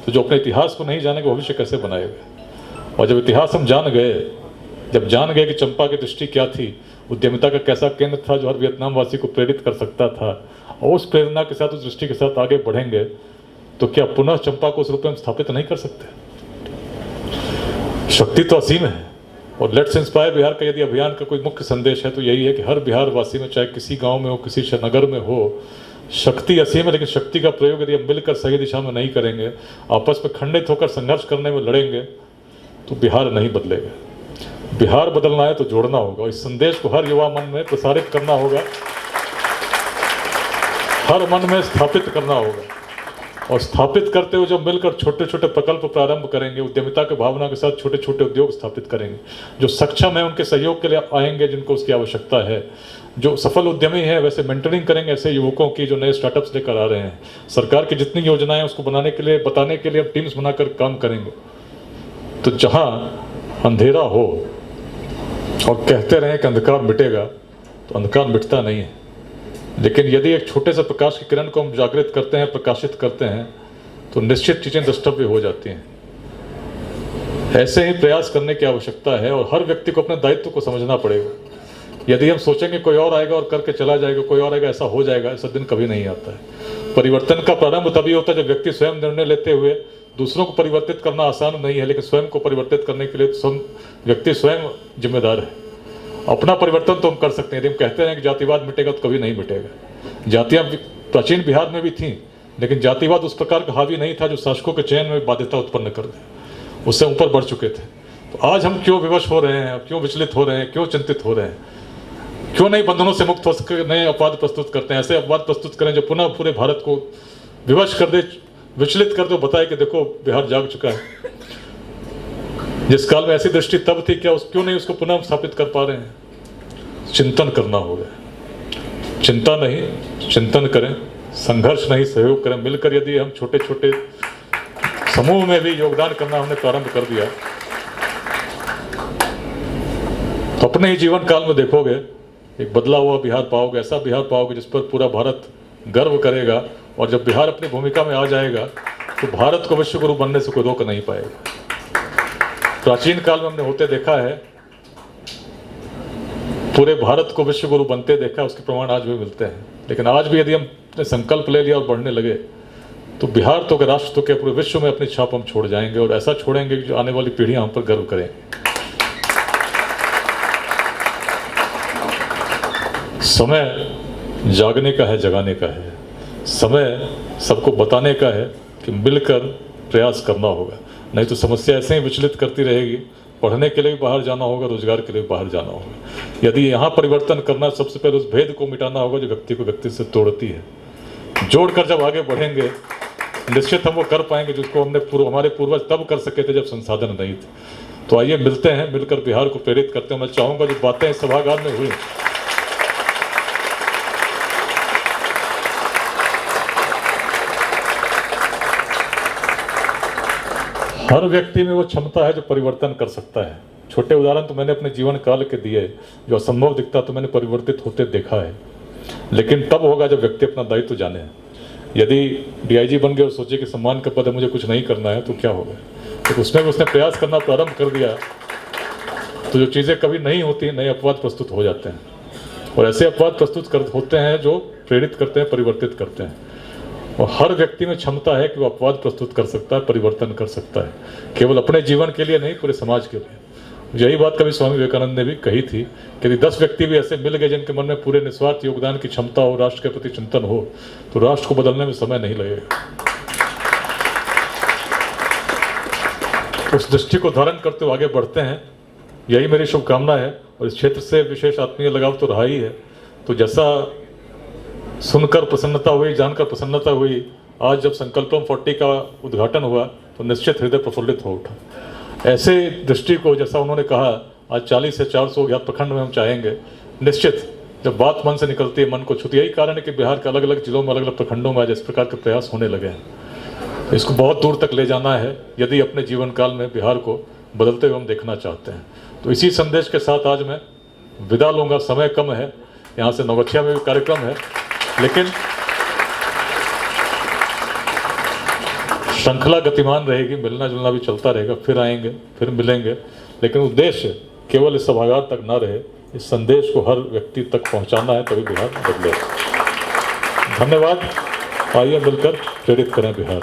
तो जो अपने इतिहास को नहीं जानेंगे भविष्य कैसे बनाएगा। और जब इतिहास हम जान गए, जब जान गए कि चंपा की दृष्टि क्या थी, उद्यमिता का कैसा केंद्र था जो हर वियतनाम वासी को प्रेरित कर सकता था, और उस प्रेरणा के साथ, उस दृष्टि के साथ आगे बढ़ेंगे, तो क्या पुनः चंपा को उस रूप में स्थापित नहीं कर सकते? शक्ति तो असीम है। और लेट्स इंस्पायर बिहार का यदि अभियान का कोई मुख्य संदेश है तो यही है कि हर बिहार वासी में, चाहे किसी गांव में हो, किसी नगर में हो, शक्ति असीम है, लेकिन शक्ति का प्रयोग यदि हम मिलकर सही दिशा में नहीं करेंगे, आपस में खंडित होकर संघर्ष करने में लड़ेंगे, तो बिहार नहीं बदलेगा। बिहार बदलना है तो जोड़ना होगा। इस संदेश को हर युवा मन में प्रसारित करना होगा, हर मन में स्थापित करना होगा। और स्थापित करते हुए जब मिलकर छोटे छोटे प्रकल्प प्रारंभ करेंगे, उद्यमिता की भावना के साथ छोटे छोटे उद्योग स्थापित करेंगे, जो सक्षम है उनके सहयोग के लिए आएंगे जिनको उसकी आवश्यकता है, जो सफल उद्यमी है वैसे मेंटरिंग करेंगे ऐसे युवकों की जो नए स्टार्टअप्स लेकर आ रहे हैं। सरकार की जितनी योजनाएं हैं उसको बनाने के लिए, बताने के लिए हम टीम्स बनाकर काम करेंगे। तो जहां अंधेरा हो और कहते रहे कि अंधकार मिटेगा, तो अंधकार मिटता नहीं है। लेकिन यदि एक छोटे से प्रकाश की किरण को हम जागृत करते हैं, प्रकाशित करते हैं, तो निश्चित चीजें द्रष्टव्य हो जाती हैं। ऐसे ही प्रयास करने की आवश्यकता है और हर व्यक्ति को अपने दायित्व को समझना पड़ेगा। यदि हम सोचेंगे कोई और आएगा और करके चला जाएगा, कोई और आएगा ऐसा हो जाएगा, ऐसा दिन कभी नहीं आता है। परिवर्तन का प्रारंभ तभी होता है जब व्यक्ति स्वयं निर्णय लेते हुए, दूसरों को परिवर्तित करना आसान नहीं है, लेकिन स्वयं को परिवर्तित करने के लिए व्यक्ति स्वयं जिम्मेदार है। अपना परिवर्तन तो हम कर सकते हैं। यदि हम कहते हैं कि जातिवाद मिटेगा तो कभी नहीं मिटेगा। जातियां प्राचीन बिहार में भी थीं, लेकिन जातिवाद उस प्रकार का हावी नहीं था जो शासकों के चयन में बाध्यता उत्पन्न कर दे, उससे ऊपर बढ़ चुके थे। तो आज हम क्यों विवश हो रहे हैं, क्यों विचलित हो रहे हैं, क्यों चिंतित हो रहे हैं? क्यों नहीं बंधनों से मुक्त हो सके, नए अपवाद प्रस्तुत करते हैं? ऐसे अपवाद प्रस्तुत करें जो पुनः पूरे भारत को विवश कर दे, विचलित कर दे, बताए कि देखो बिहार जाग चुका है। जिस काल में ऐसी दृष्टि तब थी, क्या क्यों नहीं उसको पुनः स्थापित कर पा रहे हैं? चिंतन करना होगा। चिंता नहीं, चिंतन करें, संघर्ष नहीं, सहयोग करें। मिलकर यदि हम छोटे छोटे समूह में भी योगदान करना हमने प्रारंभ कर दिया, तो अपने ही जीवन काल में देखोगे एक बदला हुआ बिहार पाओगे, ऐसा बिहार पाओगे जिस पर पूरा भारत गर्व करेगा। और जब बिहार अपनी भूमिका में आ जाएगा तो भारत को विश्व गुरु बनने से कोई रोक नहीं पाएगा। प्राचीन काल में हमने होते देखा है, पूरे भारत को विश्व गुरु बनते देखा, उसके प्रमाण आज भी मिलते हैं। लेकिन आज भी यदि हमने संकल्प ले लिया और बढ़ने लगे, तो बिहार तो राष्ट्र तो क्या पूरे विश्व में अपनी छाप हम छोड़ जाएंगे, और ऐसा छोड़ेंगे कि जो आने वाली पीढ़ियां हम पर गर्व करेंगी। समय जागने का है, जगाने का है। समय सबको बताने का है कि मिलकर प्रयास करना होगा, नहीं तो समस्या ऐसे ही विचलित करती रहेगी। पढ़ने के लिए भी बाहर जाना होगा, रोजगार के लिए भी बाहर जाना होगा। यदि यहाँ परिवर्तन करना, सबसे पहले उस भेद को मिटाना होगा जो व्यक्ति को व्यक्ति से तोड़ती है। जोड़कर जब आगे बढ़ेंगे, निश्चित हम वो कर पाएंगे जिसको हमारे पूर्वज तब कर सके थे जब संसाधन नहीं थे। तो आइए मिलते हैं, मिलकर बिहार को प्रेरित करते हैं। मैं चाहूँगा जो बातें इस सभागार में हुई, हर व्यक्ति में वो क्षमता है जो परिवर्तन कर सकता है। छोटे उदाहरण तो मैंने अपने जीवन काल के दिए, जो असंभव दिखता तो मैंने परिवर्तित होते देखा है। लेकिन तब होगा जब व्यक्ति अपना दायित्व जाने। यदि डीआईजी बन गए और सोचे कि सम्मान का पद है, मुझे कुछ नहीं करना है, तो क्या होगा? तो उसमें भी उसने प्रयास करना प्रारंभ कर दिया, तो जो चीज़ें कभी नहीं होती, नए अपवाद प्रस्तुत हो जाते हैं। और ऐसे अपवाद प्रस्तुत होते हैं जो प्रेरित करते हैं, परिवर्तित करते हैं। और हर व्यक्ति में क्षमता है कि वो अपवाद प्रस्तुत कर सकता है, परिवर्तन कर सकता है, केवल अपने जीवन के लिए नहीं, पूरे समाज के लिए। यही बात कभी स्वामी विवेकानंद ने भी कही थी कि यदि 10 व्यक्ति भी ऐसे मिल गए जिनके मन में पूरे निस्वार्थ योगदान की क्षमता हो, राष्ट्र के प्रति चिंतन हो, तो राष्ट्र को बदलने में समय नहीं लगेगा। उस दृष्टि को धारण करते हुए आगे बढ़ते हैं, यही मेरी शुभकामना है। और इस क्षेत्र से विशेष आत्मीय लगाव तो रहा ही है, तो जैसा सुनकर प्रसन्नता हुई, जानकर प्रसन्नता हुई, आज जब संकल्पम 40 का उद्घाटन हुआ तो निश्चित हृदय प्रफुल्लित हो उठा। ऐसे दृष्टि को, जैसा उन्होंने कहा, आज 40 से 400 ज्ञात प्रखंड में हम चाहेंगे। निश्चित जब बात मन से निकलती है, मन को छूती। यही कारण है कि बिहार के अलग अलग जिलों में, अलग अलग प्रखंडों में आज इस प्रकार के प्रयास होने लगे हैं। इसको बहुत दूर तक ले जाना है यदि अपने जीवन काल में बिहार को बदलते हुए हम देखना चाहते हैं। तो इसी संदेश के साथ आज मैं विदा लूँगा, समय कम है, यहाँ से नौगछिया में भी कार्यक्रम है, लेकिन श्रृंखला गतिमान रहेगी, मिलना जुलना भी चलता रहेगा, फिर आएंगे, फिर मिलेंगे, लेकिन उद्देश्य केवल इस सभागार तक ना रहे, इस संदेश को हर व्यक्ति तक पहुंचाना है, तभी बिहार बदलेगा। धन्यवाद। आइए मिलकर प्रेरित करें बिहार।